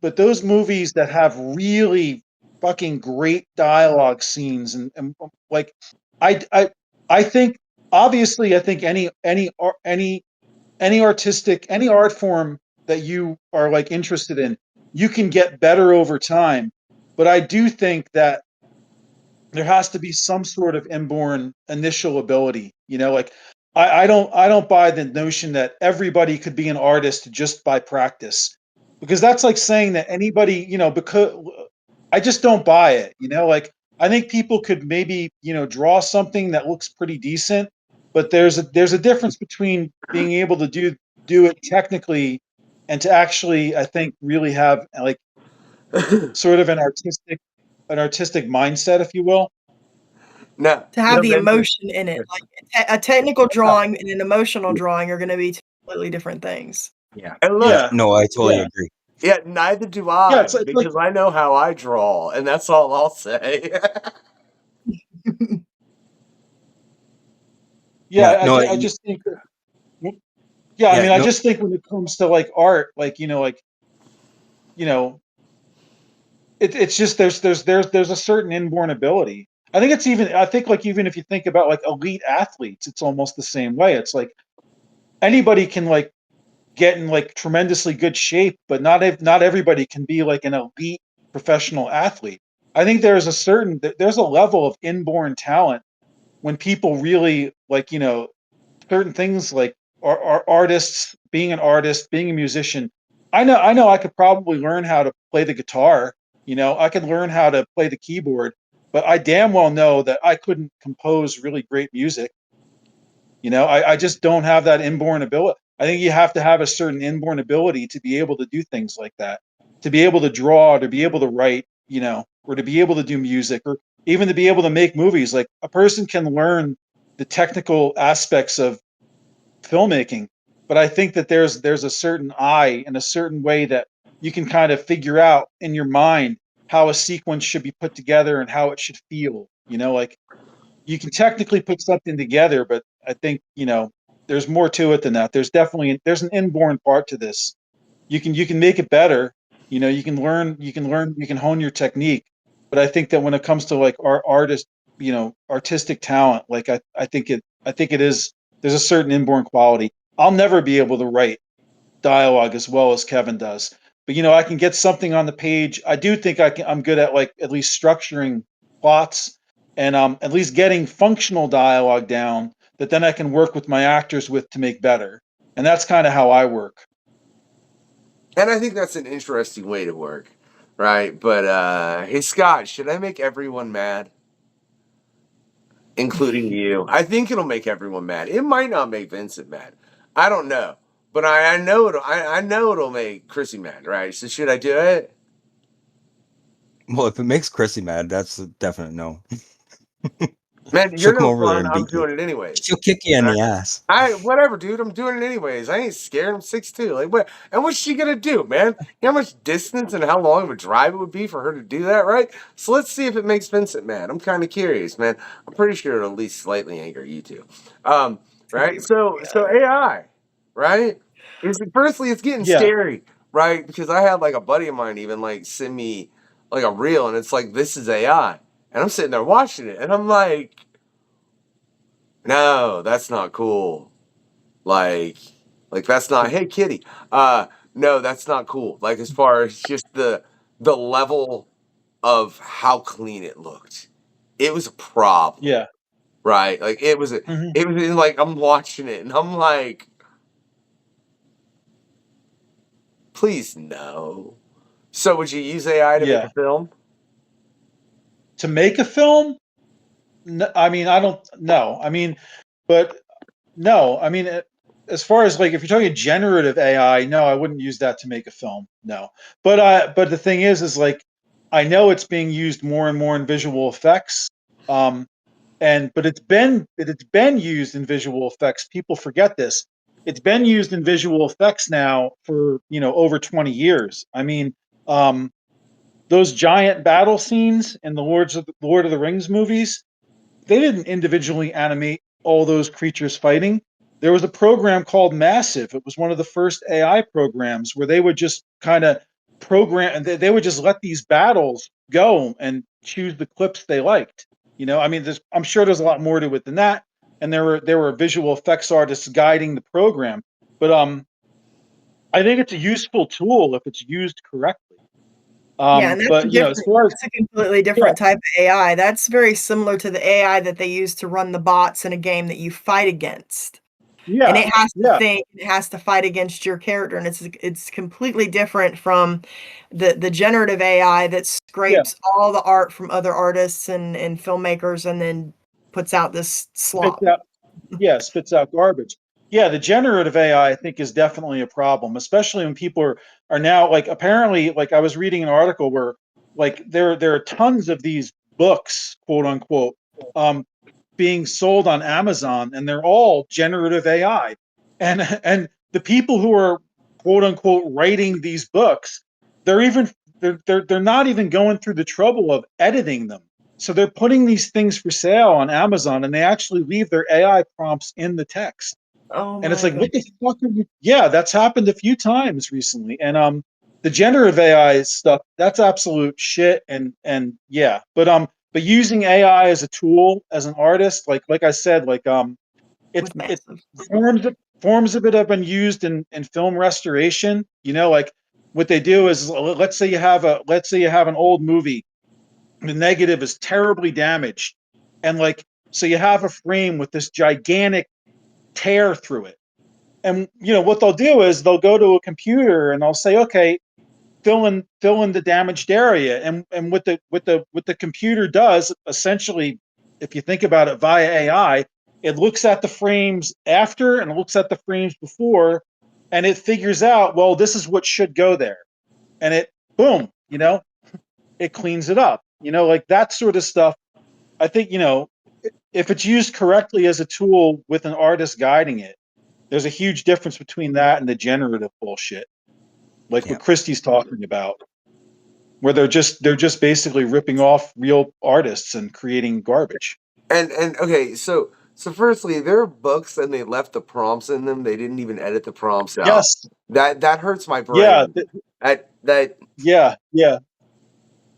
But those movies that have really fucking great dialogue scenes and like I think, obviously, I think any art form that you are like interested in, you can get better over time. But I do think that there has to be some sort of inborn initial ability. Like I don't buy the notion that everybody could be an artist just by practice, because that's like saying that anybody, because I just don't buy it. Like, I think people could maybe, draw something that looks pretty decent, but there's a difference between being able to do it technically and to actually, I think, really have like sort of an artistic mindset, if you will. No, To have the emotion in it. Like a technical drawing and an emotional drawing are going to be two completely different things. Yeah. and look, Yeah. No, I totally Yeah. agree. yeah, neither do I, Yeah, it's like because I know how I draw, and that's all I'll say. yeah, Yeah. No, I just think yeah, I mean, I just think when it comes to like art, like it's just there's a certain inborn ability. I think like even if you think about like elite athletes, it's almost the same way. It's like anybody can like get in like tremendously good shape, but not everybody can be like an elite professional athlete. I think there's a level of inborn talent when people really like, certain things like are artists, being an artist, being a musician. I know I could probably learn how to play the guitar, I could learn how to play the keyboard, but I damn well know that I couldn't compose really great music. I just don't have that inborn ability. I think you have to have a certain inborn ability to be able to do things like that, to be able to draw, to be able to write, or to be able to do music, or even to be able to make movies. Like, a person can learn the technical aspects of filmmaking, but I think that there's a certain eye and a certain way that you can kind of figure out in your mind how a sequence should be put together and how it should feel. Like, you can technically put something together, but I think, there's more to it than that. There's an inborn part to this. You can make it better, You know, you can learn, you can hone your technique. But I think that when it comes to like artist, you know, artistic talent, like I think it is, there's a certain inborn quality. I'll never be able to write dialogue as well as Kevin does. But you know, I can get something on the page. I do think I'm good at like at least structuring plots and at least getting functional dialogue down that then I can work with my actors with to make better. And that's kind of how I work. And I think that's an interesting way to work, right? But hey, Scott, should I make everyone mad? Including you. I think it'll make everyone mad. It might not make Vincent mad. I don't know. But I know I know it'll make Chrissy mad, right? So should I do it? Well, if it makes Chrissy mad, that's a definite no. Man, She'll you're come no over there fun. and I'm beat you. doing it anyways. She'll kick you in the ass. Whatever, dude. I'm doing it anyways. I ain't scared. I'm 6'2". Like what? And what's she gonna do, man? You know how much distance and how long of a drive it would be for her to do that, right? So let's see if it makes Vincent mad. I'm kind of curious, man. I'm pretty sure it'll at least slightly anger you two. Right? So AI, right? Firstly, it's getting Yeah. scary, right? Because I had like a buddy of mine even like send me like a reel, and it's like this is AI, and I'm sitting there watching it, and I'm like. No, that's not cool. Like, like that's not. Hey, kitty. No, that's not cool. Like as far as just the level of how clean it looked, it was a problem, Yeah. right? Like it was. Mhm. It was like I'm watching it and I'm like, please no. So would you use AI to make Yeah. a film? To make a film? No, I mean, I don't know. I mean, but no, I mean, as far as like if you're talking generative AI, no, I wouldn't use that to make a film. No. But the thing is like I know it's being used more and more in visual effects. Um but it's been used in visual effects. People forget this. It's been used in visual effects now for, you know, over 20 years. I mean, um those giant battle scenes in the Lord of the Rings movies, they didn't individually animate all those creatures fighting. There was a program called Massive. It was one of the first AI programs where they would just kind of program, they would just let these battles go and choose the clips they liked. You know, I mean, I'm sure there's a lot more to it than that. And there were visual effects artists guiding the program. But I think it's a useful tool if it's used correctly. Yeah, and But you know, as far as that's a completely yeah, different type of AI. That's very similar to the AI that they use to run the bots in a game that you fight against. And yeah, it has to yeah, think, it has to fight against your character, and it's completely different from the generative AI that yeah. scrapes all the art from other artists and filmmakers and then puts out this Spits slop. out, yeah, spits out garbage. Yeah, the generative AI I think is definitely a problem, especially when people are now like apparently like I was reading an article where like there are tons of these books, quote unquote, um, being sold on Amazon, and they're all generative AI. And the people who are quote unquote writing these books, they're even they're not even going through the trouble of editing them. So they're putting these things for sale on Amazon, and they actually leave their AI prompts in the text. Oh And it's my like, god. what the fuck are you? Yeah, that's happened a few times recently. And the generative AI stuff, that's absolute shit. And yeah, but using AI as a tool as an artist, like I said, like Was it massive. forms of it have been used in film restoration. You know, like what they do is let's say you have an old movie, the negative is terribly damaged, and like so you have a frame with this gigantic tear through it. And you know what they'll do is they'll go to a computer and they'll say, okay, fill in the damaged area. And what the computer does essentially, if you think about it via AI, it looks at the frames after and it looks at the frames before, and it figures out, well, this is what should go there. And it boom, you know, it cleans it up. You know, like that sort of stuff. I think, you know, if it's used correctly as a tool with an artist guiding it, there's a huge difference between that and the generative bullshit, like Yeah. what Christie's talking about, where they're just basically ripping off real artists and creating garbage. And okay, so So firstly, there are books and they left the prompts in them. They didn't even edit the prompts out. Yes. That hurts my Yeah. brain. That Yeah. yeah.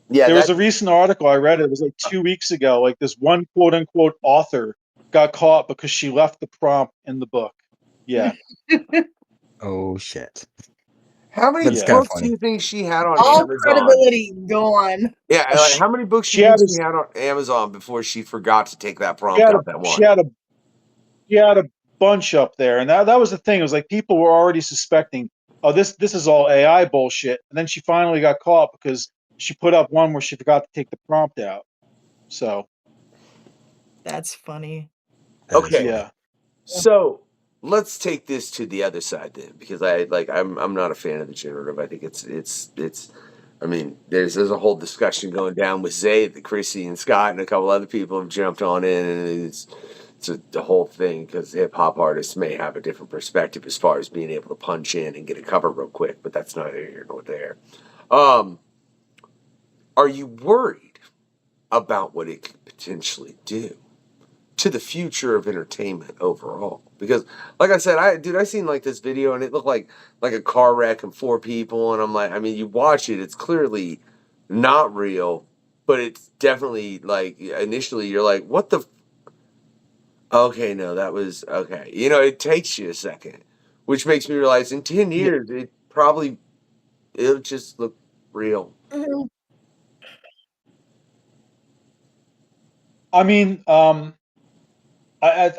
There was a recent article I read. It was like 2 weeks ago. Like this one quote unquote author got caught because she left the prompt in the book. Yeah. Oh shit. How many But it's kinda books do funny. you think she had on All Amazon? credibility gone. Yeah, like, how many books do She you had think a- she had on Amazon before she forgot to take that She prompt had out that a, one? she had a bunch up there, and that was the thing. It was like people were already suspecting, oh, this is all AI bullshit. And then she finally got caught because she put up one where she forgot to take the prompt out. So That's funny. Okay. yeah. So let's take this to the other side then, because I'm not a fan of the generative. I think it's I mean, there's a whole discussion going down with Zay, the Chrissy and Scott and a couple other people have jumped on in, and it's the whole thing because hip hop artists may have a different perspective as far as being able to punch in and get a cover real quick, but that's neither here nor there. Are you worried about what it could potentially do to the future of entertainment overall? Because, like I said, I seen like this video and it looked like a car wreck and 4 people, and I'm like, I mean, you watch it, it's clearly not real, but it's definitely like initially you're like, what the? Okay, no, that was okay. You know, it takes you a second, which makes me realize in 10 years it'll just look real. Mhm. I mean, I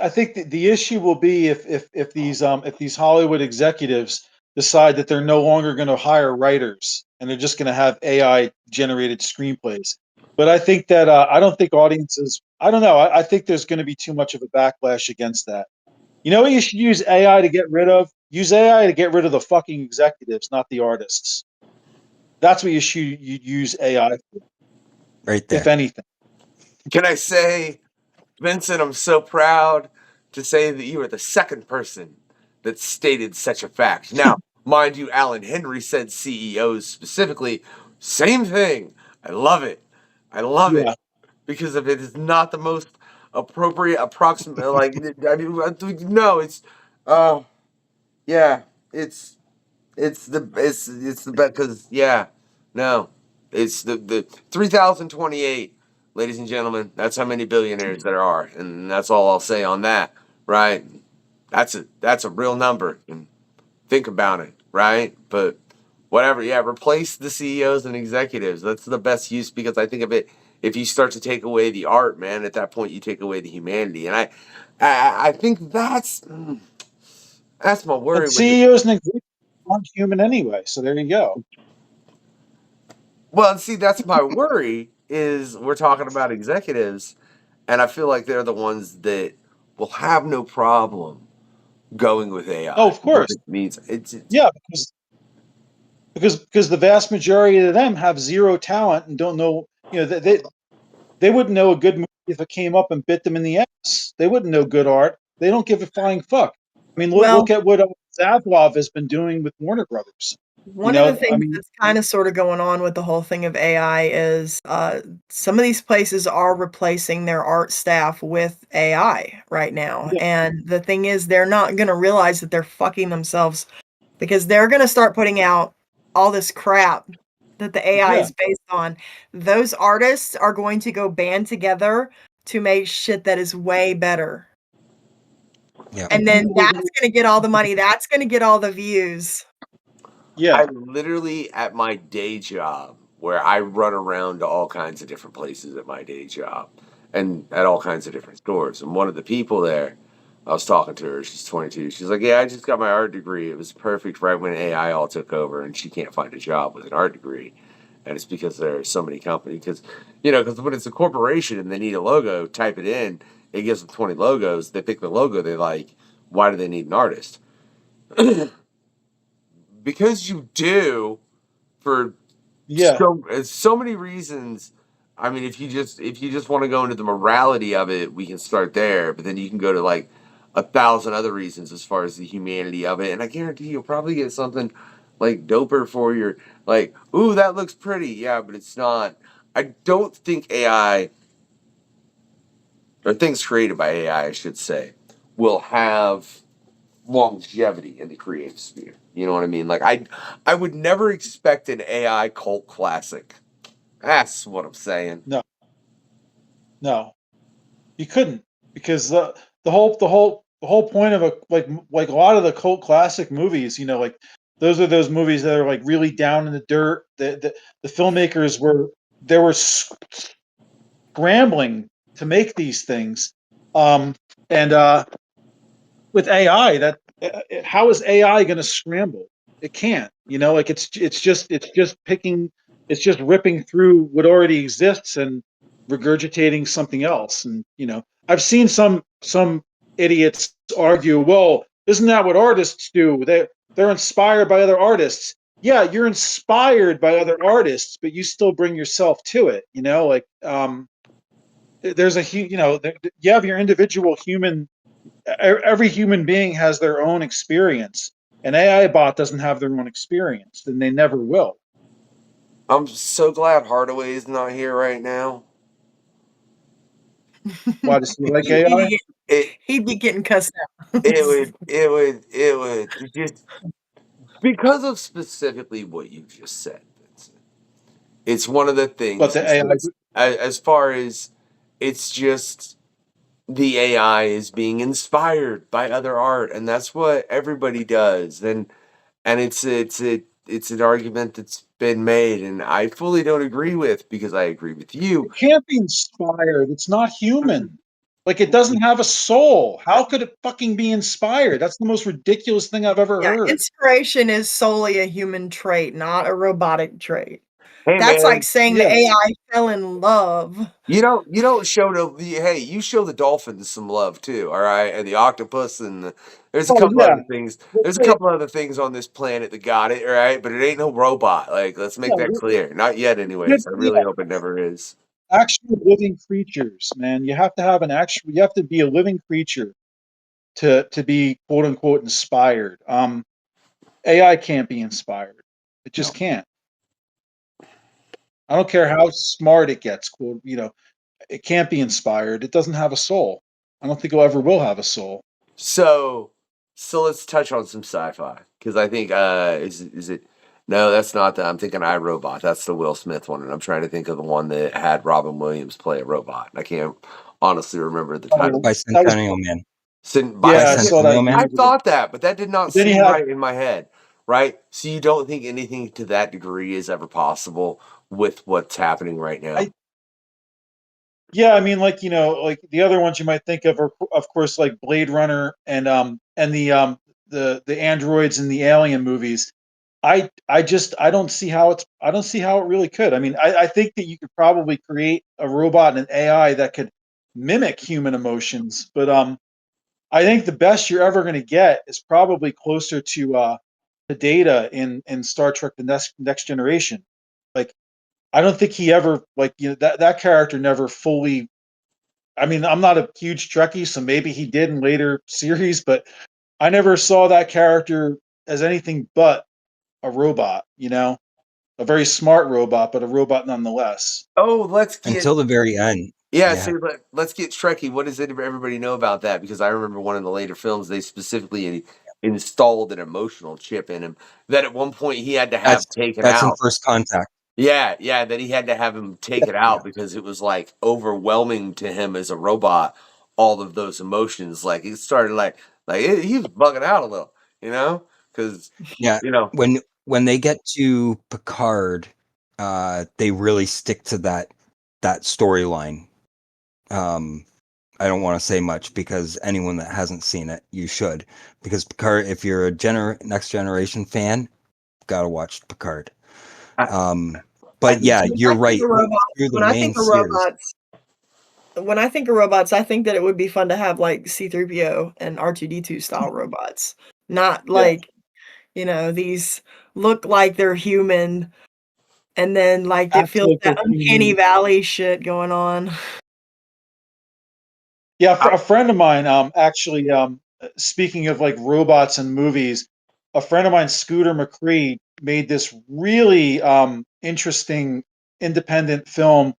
think the issue will be if these Hollywood executives decide that they're no longer going to hire writers and they're just going to have AI generated screenplays. But I think that I don't think audiences. I don't know. I think there's going to be too much of a backlash against that. You know what you should use AI to get rid of? Use AI to get rid of the fucking executives, not the artists. That's what you use AI for, Right if there. anything. Can I say, Vincent, I'm so proud to say that you are the second person that stated such a fact. Now, mind you, Alan Henry said CEOs specifically. Same thing. I love it. I love it Yeah. because if it is not the most appropriate, approximate, like I mean, no, it's, yeah, it's the best because no, it's the 3028, ladies and gentlemen. That's how many billionaires there are, and that's all I'll say on that. Right? That's a real number, and think about it. Right? But whatever. Yeah, replace the CEOs and executives. That's the best use because I think of it. If you start to take away the art, man, at that point you take away the humanity, and I think that's my worry But with it. CEOs and executives aren't human anyway. So there you go. Well, see, that's my worry is we're talking about executives, and I feel like they're the ones that will have no problem going with Oh, AI. of What course. it means, Yeah, because the vast majority of them have zero talent and don't know. You know, they wouldn't know a good movie if it came up and bit them in the ass. They wouldn't know good art. They don't give a flying fuck. I mean, Well, look at what Zaslav has been doing with Warner Brothers. You one of the know, I things mean, that's kind of sort of going on with the whole thing of AI is some of these places are replacing their art staff with AI right now. yeah, And the thing is, they're not going to realize that they're fucking themselves because they're going to start putting out all this crap that the AI yeah, is based on. Those artists are going to go band together to make shit that is way better. Yeah. And then that's going to get all the money. That's going to get all the views. yeah, I literally at my day job where I run around to all kinds of different places at my day job and at all kinds of different stores. And one of the people there, I was talking to her. She's 22. She's like, "Yeah, I just got my art degree. It was perfect right when AI all took over, and she can't find a job with an art degree." And it's because there are so many companies. Because when it's a corporation and they need a logo, type it in. It gives them 20 logos. They pick the logo they like. Why do they need an artist? Because you do for yeah. so many reasons. I mean, if you just want to go into the morality of it, we can start there. But then you can go to like 1,000 other reasons as far as the humanity of it. And I guarantee you'll probably get something like doper for your like. Ooh, that looks pretty. Yeah, but it's not. I don't think AI or things created by AI, I should say, will have longevity in the creative sphere. You know what I mean? Like I would never expect an AI cult classic. That's what I'm saying. No, you couldn't, because the whole point of a like a lot of the cult classic movies, like those are those movies that are like really down in the dirt. The filmmakers were scrambling to make these things, and with AI, how is AI going to scramble? It can't. Like it's just ripping through what already exists and regurgitating something else. And I've seen some idiots argue, well, isn't that what artists do? They're inspired by other artists. Yeah, you're inspired by other artists, but you still bring yourself to it. There's you have your individual human. Every human being has their own experience. An AI bot doesn't have their own experience, and they never will. I'm so glad Hardaway is not here right now. Why does he like He'd AI? he'd be getting cussed out. It would just, because of specifically what you just said, Vincent. It's one of the things. But the AI, as far as it's just the AI is being inspired by other art, and that's what everybody does. And it's an argument that's been made, and I fully don't agree with, because I agree with you. it can't be inspired. It's not human. Like, it doesn't have a soul. How could it fucking be inspired? That's the most ridiculous thing I've ever heard. Inspiration is solely a human trait, not a robotic trait. Hey, That's man, like saying the AI fell in love. you don't show you show the dolphins some love too, all right, and the octopus, and there's a couple other things. There's a couple other things on this planet that got it, all right, but it ain't no robot. Like, let's make that clear. Not yet, anyways. I really hope it never is. Actual living creatures, man. You have to be a living creature to be quote unquote inspired. AI can't be inspired. It just can't. I don't care how smart it gets, quote, it can't be inspired. It doesn't have a soul. I don't think it ever will have a soul. So let's touch on some sci-fi, because I think is it no, that's not I'm thinking iRobot. That's the Will Smith one, and I'm trying to think of the one that had Robin Williams play a robot. I can't honestly remember the title. Bicentennial Man. I thought that, but that did not seem right in my head. Right? So you don't think anything to that degree is ever possible with what's happening right now? Yeah, I mean, like the other ones you might think of are, of course, like Blade Runner and the androids in the Alien movies. I don't see how it really could. I mean, I think that you could probably create a robot and an AI that could mimic human emotions, but I think the best you're ever going to get is probably closer to Data in Star Trek: The Next Generation. Like, I don't think he ever, that character never fully. I mean, I'm not a huge Trekkie, so maybe he did in later series, but I never saw that character as anything but a robot. A very smart robot, but a robot nonetheless. Oh, until the very end. Yeah, so let's get Trekkie. What does everybody know about that? Because I remember one of the later films, they specifically installed an emotional chip in him that at one point he had to have taken out. That's in First Contact. Yeah, that he had to have him take it out because it was like overwhelming to him as a robot, all of those emotions. Like, he started he was bugging out a little, because when they get to Picard, they really stick to that storyline. I don't want to say much, because anyone that hasn't seen it, you should, because Picard, if you're a Next Generation fan, gotta watch Picard. But yeah, you're right. When I think of robots, I think that it would be fun to have like C-3PO and R2-D2 style robots, not like these look like they're human, and then like it feels that uncanny valley shit going on. Yeah, a friend of mine, actually, speaking of like robots and movies, a friend of mine, Scooter McCree, made this really interesting independent film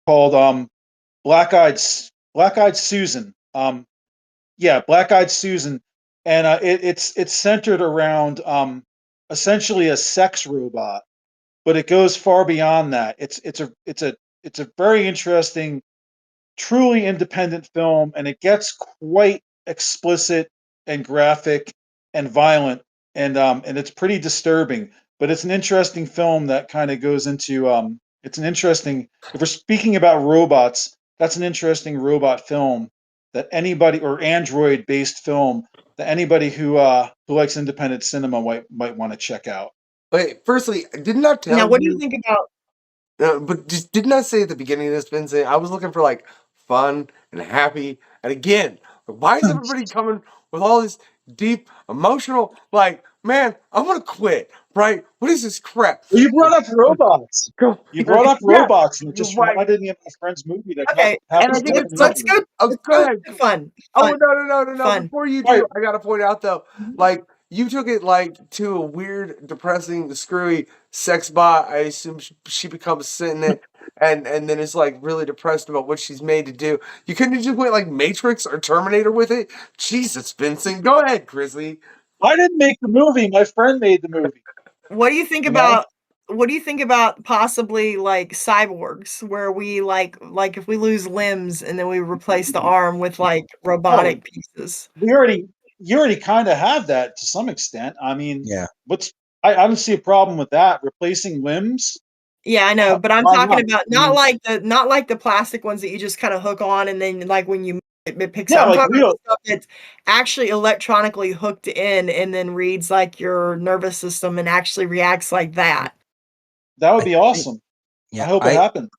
called Black-Eyed Black Eyed Susan. Yeah, Black Eyed Susan, and it's centered around essentially a sex robot, but it goes far beyond that. It's a very interesting, truly independent film, and it gets quite explicit and graphic and violent, and it's pretty disturbing. But it's an interesting film that kind of goes into it's an interesting. If we're speaking about robots, that's an interesting robot film that anybody or android based film that anybody who likes independent cinema might want to check out. Wait, firstly, didn't I tell Now, what do you you? think about? But just didn't I say at the beginning of this, Vincent? I was looking for like fun and happy. And again, why is everybody coming with all this deep, emotional? Like, man, I want to quit. Right? What is this crap? Well, you brought up robots. You brought up Yeah, robots, and it just right. reminded me of my friend's movie that Okay, And I happens to think be it's in let's the go. movie. Oh, Let's go go ahead. to fun. Oh Fun. no! Fun. Before you Right. do, I gotta point out though, like you took it like to a weird, depressing, screwy sex bot. I assume she becomes sentient, and then it's like really depressed about what she's made to do. You couldn't have just went like Matrix or Terminator with it. Jesus, Vincent, go ahead, Chrissy. I didn't make the movie. My friend made the movie. What do you think You know? about? What do you think about possibly like cyborgs, where we like if we lose limbs and then we replace the arm with like robotic pieces? You already kind of have that to some extent. I mean, Yeah. I don't see a problem with that. Replacing limbs, Yeah, I know, but I'm why talking not? about I mean, not like the plastic ones that you just kind of hook on and then like when you it picks yeah, up. I'm like talking about real. stuff that's actually electronically hooked in and then reads like your nervous system and actually reacts like that. That would I be think, awesome. I yeah, hope it happened.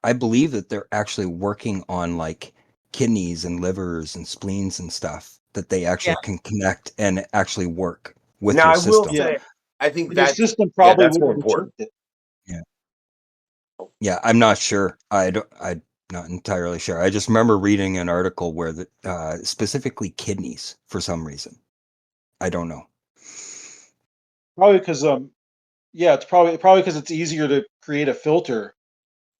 I believe that they're actually working on like kidneys and livers and spleens and stuff that they Yeah. actually can connect and actually work with Now your I will system. say, I think Your that's system probably that's more would important. reject it. Yeah. Yeah, I'm not sure. I'm not entirely sure. I just remember reading an article where specifically kidneys for some reason. I don't know. Probably because yeah, it's probably because it's easier to create a filter,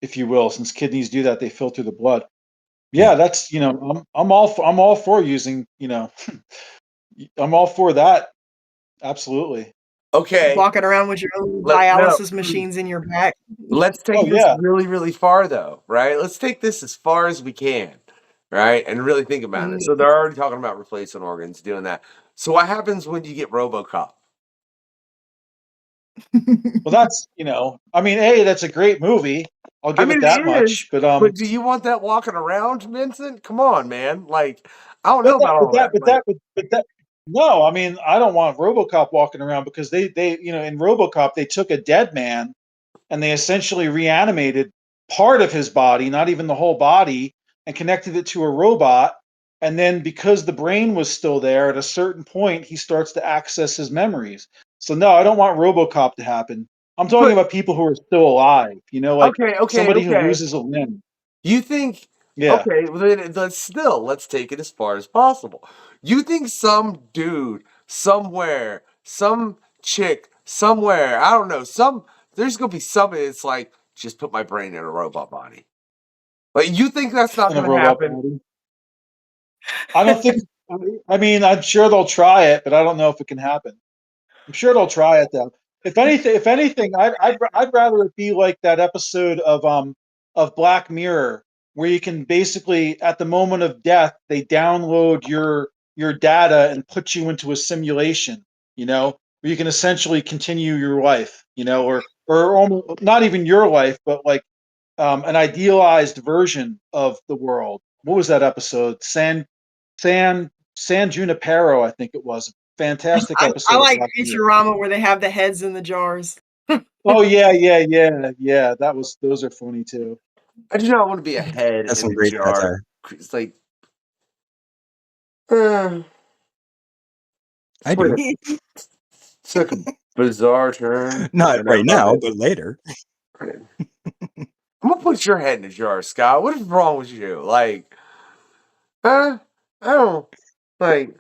if you will, since kidneys do that. They filter the blood. Yeah, that's I'm all for using I'm all for that. Absolutely. Okay, Walking around with your own no. dialysis machines in your back. Let's Oh take this yeah. really, really far, though, right? Let's take this as far as we can, right? And really think about it. So they're already talking about replacing organs, doing that. So what happens when you get RoboCop? Well, that's I mean, that's a great movie. I'll give it that It is. much. But But do you want that walking around, Vincent? Come on, man. Like, I don't know about all that. but that no, I mean, I don't want RoboCop walking around because they in RoboCop they took a dead man and they essentially reanimated part of his body, not even the whole body, and connected it to a robot. And then because the brain was still there, at a certain point, he starts to access his memories. So no, I don't want RoboCop to happen. I'm talking But about people who are still alive. Like somebody who okay. loses a limb. You think, Yeah, okay, well, then let's take it as far as possible. You think some dude somewhere, some chick somewhere, I don't know, there's gonna be somebody that's like, just put my brain in a robot body. Like, you think that's not in a gonna robot happen? body. I don't think. I mean, I'm sure they'll try it, but I don't know if it can happen. I'm sure they'll try it though. If anything, I'd rather it be like that episode of Black Mirror where you can basically at the moment of death they download your data and put you into a simulation. Where you can essentially continue your life. Or almost not even your life, but like an idealized version of the world. What was that episode? San Junipero, I think it was. Fantastic I episode of like Black Mirror. Futurama where they have the heads in the jars. Oh yeah. Those are funny too. I do not want to be a head That's in some a great jar. satire. It's like, uh, I do. took a bizarre turn. Not And I right love now, it. but later. I'm gonna put your head in a jar, Scott. What is wrong with you? Like, I don't like.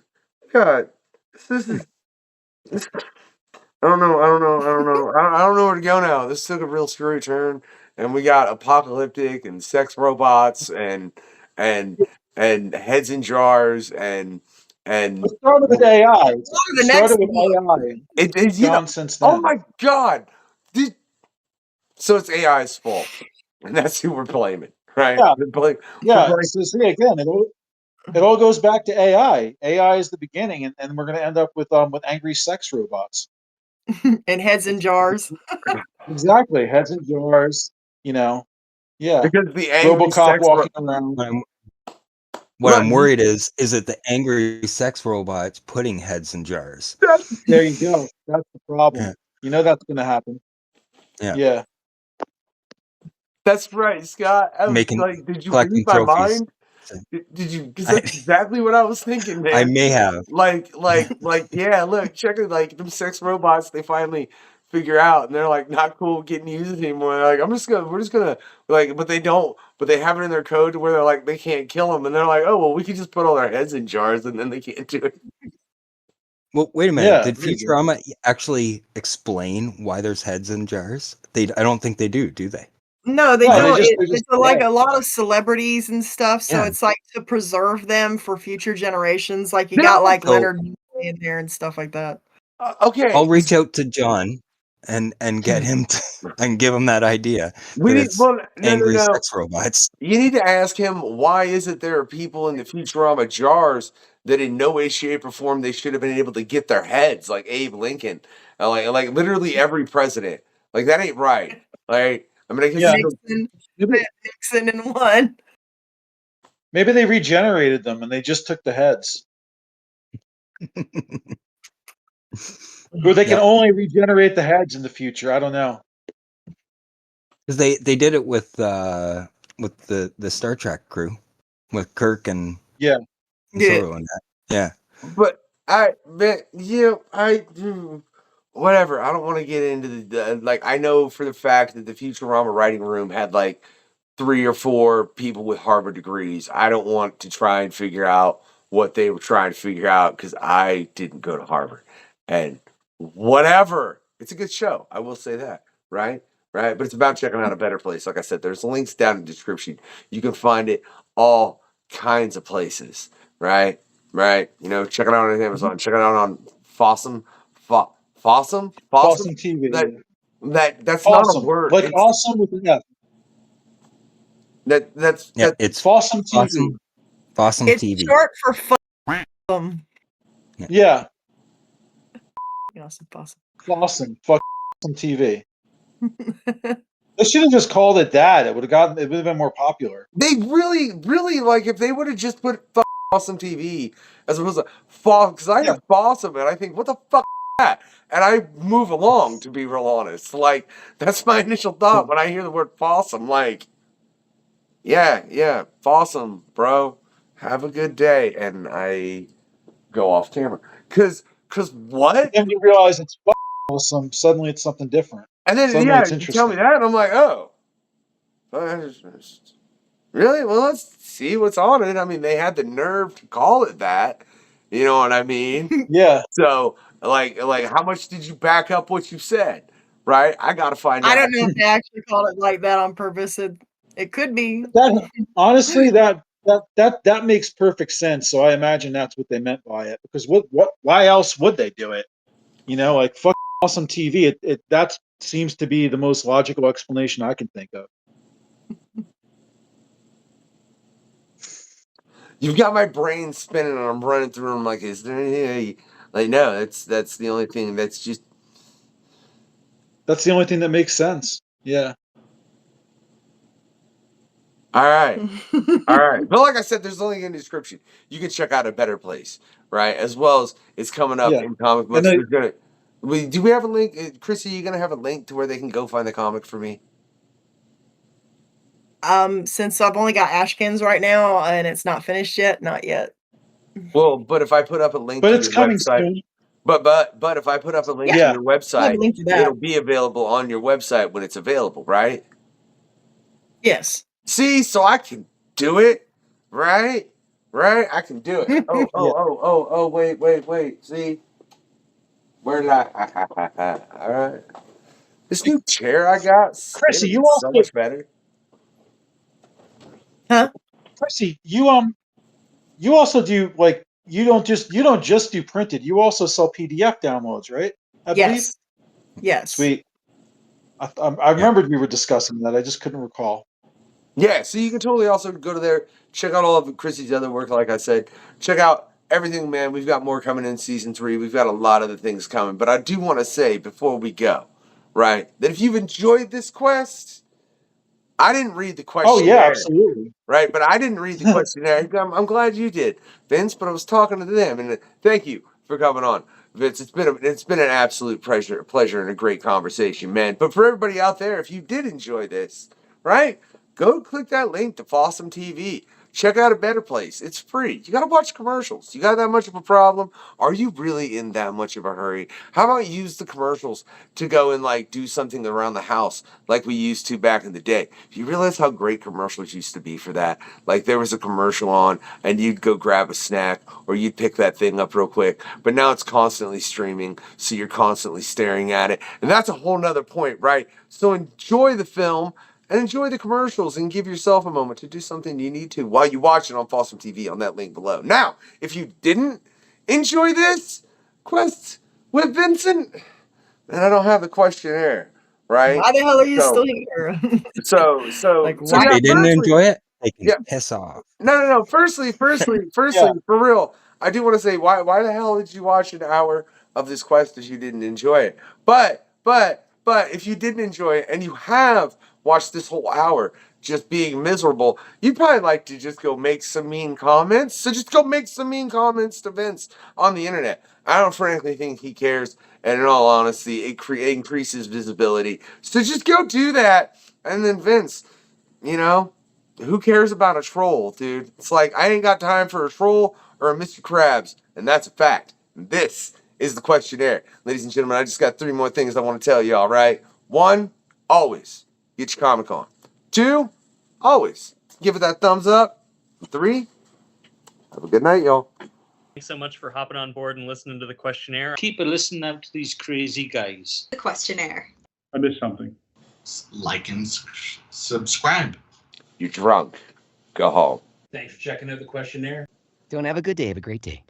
God, this is. I don't know. I don't know where to go now. This took a real screwy turn, and we got apocalyptic and sex robots and heads in jars and It started with AI. It the started next with AI. it It's you know, gone since then. oh my god. So it's AI's fault. And that's who we're blaming, right? Yeah. We're Yeah. blaming- So see again, it all goes back to AI. AI is the beginning, and we're going to end up with angry sex robots. And heads in jars. Exactly, heads in jars. You know, yeah. because the angry RoboCop sex walking around. What Right. I'm worried is that the angry sex robots putting heads in jars. There you go. That's the problem. Yeah. You know that's going to happen. Yeah. Yeah. That's right, Scott. I was Making like, did you collecting read my trophies. mind? Did you? Because that's exactly what I was thinking, man. I may have. Like, yeah. Look, check it. Like them sex robots, they finally figure out, and they're like not cool getting used anymore. They're like, we're just gonna like, but they don't. But they have it in their code to where they're like, they can't kill them, and they're like, oh well, we could just put all their heads in jars, and then they can't do it. Well, wait a minute. Yeah, Did there you go. Futurama actually explain why there's heads in jars? I don't think they do they? No, they No, don't. they're It's just like dead. a lot of celebrities and stuff, so Yeah. it's like to preserve them for future generations. Like you They got like also- Leonard in there and stuff like that. Okay, I'll reach out to John and get him to, and give him that idea. we that need. it's Well, no. angry sex robots. You need to ask him why is it there are people in the Futurama jars that in no way, shape, or form they should have been able to get their heads, like Abe Lincoln, like literally every president. Like that ain't right. Like I mean, I guess Yeah. Nixon in one. Maybe they regenerated them and they just took the heads. Or they can Yep. only regenerate the heads in the future. I don't know. Because they did it with the Star Trek crew, with Kirk and Yeah. Solo and that. Yeah. But whatever. I don't want to get into the like. I know for the fact that the Futurama writing room had like 3 or 4 people with Harvard degrees. I don't want to try and figure out what they were trying to figure out because I didn't go to Harvard. And whatever, it's a good show. I will say that, right? Right, but it's about checking out a better place. Like I said, there's links down in the description. You can find it all kinds of places, right? Right, you know, check it out on Amazon. Check it out on Fossum TV. That's not a Awesome. word. Like It's- awesome with an F. that's It's Fossum TV. Fossum It's TV. short for fun. Yeah. Awesome. Awesome. Fuck TV. They should have just called it that. It would have been more popular. They really like if they would have just put Awesome TV as opposed to because I hear Fossum and I think what the fuck is that, and I move along to be real honest. Like that's my initial thought when I hear the word Fossum. Like, yeah, Fossum, bro. Have a good day, and I go off camera because what? Then you realize it's awesome. Suddenly it's something different. And then Suddenly it's you tell me interesting. that, and I'm like, oh. Really? Well, let's see what's on it. I mean, they had the nerve to call it that. You know what I mean? Yeah. So, like, how much did you back up what you said? Right? I gotta find out. I don't know if they actually called it like that on purpose. It could be. Honestly, that makes perfect sense. So I imagine that's what they meant by it. Because why else would they do it? You know, like fuck awesome TV. That seems to be the most logical explanation I can think of. You've got my brain spinning, and I'm running through them. Like, is there anything? Like, no, that's the only thing. That's just. That's the only thing that makes sense. Yeah. All right. But like I said, there's a link in the description. You can check out A Better Place, right? As well as it's coming up in comic books. Do we have a link? Chrissy, are you going to have a link to where they can go find the comic for me? Since I've only got Ashkins right now and it's not finished yet, not yet. Well, but if I put up a link But to it's your coming website, soon. but if I put up a link to your website, link to that. it'll be available on your website when it's available, right? Yes. See, so I can do it, right? Right? I can do it. Oh, wait. See? Where did I? All right. This new chair I got, Chrissy, it's so much better. Huh? Chrissy, you also do like you don't just do printed. You also sell PDF downloads, right? I believe. Yes. Yes. Sweet. I remembered we were discussing that. I just couldn't recall. Yeah, so you can totally also go to there, check out all of Chrissy's other work, like I said. Check out everything, man. We've got more coming in season 3. We've got a lot of the things coming. But I do want to say before we go, right, that if you've enjoyed this quest, I didn't read the questionnaire. Oh, yeah, absolutely. Right, but I didn't read the questionnaire. I'm glad you did, Vince, but I was talking to them, and thank you for coming on. Vince, it's been an absolute pleasure and a great conversation, man. But for everybody out there, if you did enjoy this, right, go click that link to Fossum TV. Check out A Better Place. It's free. You got to watch commercials. You got that much of a problem? Are you really in that much of a hurry? How about use the commercials to go and like do something around the house like we used to back in the day? Do you realize how great commercials used to be for that? Like there was a commercial on and you'd go grab a snack or you'd pick that thing up real quick. But now it's constantly streaming, so you're constantly staring at it. And that's a whole nother point, right? So enjoy the film and enjoy the commercials and give yourself a moment to do something you need to while you watch it on Fossum TV on that link below. Now, if you didn't enjoy this quest with Vincent, then I don't have the questionnaire, right? Why the hell are you still here? So Like, so why- yeah, They didn't enjoy it. They can Yeah. piss off. No. Firstly, Yeah. for real, I do want to say why the hell did you watch an hour of this quest if you didn't enjoy it? But if you didn't enjoy it and you have watched this whole hour just being miserable, you'd probably like to just go make some mean comments. So just go make some mean comments to Vince on the internet. I don't frankly think he cares, and in all honesty, it increases visibility. So just go do that, and then Vince, you know, who cares about a troll, dude? It's like, I ain't got time for a troll or a Mr. Krabs, and that's a fact. This is the questionnaire. Ladies and gentlemen, I just got 3 more things I want to tell y'all, right? 1, always get your comic on. 2, always give it that thumbs up. 3, have a good night, y'all. Thanks so much for hopping on board and listening to the questionnaire. Keep a listen out to these crazy guys. The questionnaire. I missed something. Like and subscribe. You're drunk. Go home. Thanks for checking out the questionnaire. Don't have a good day. Have a great day.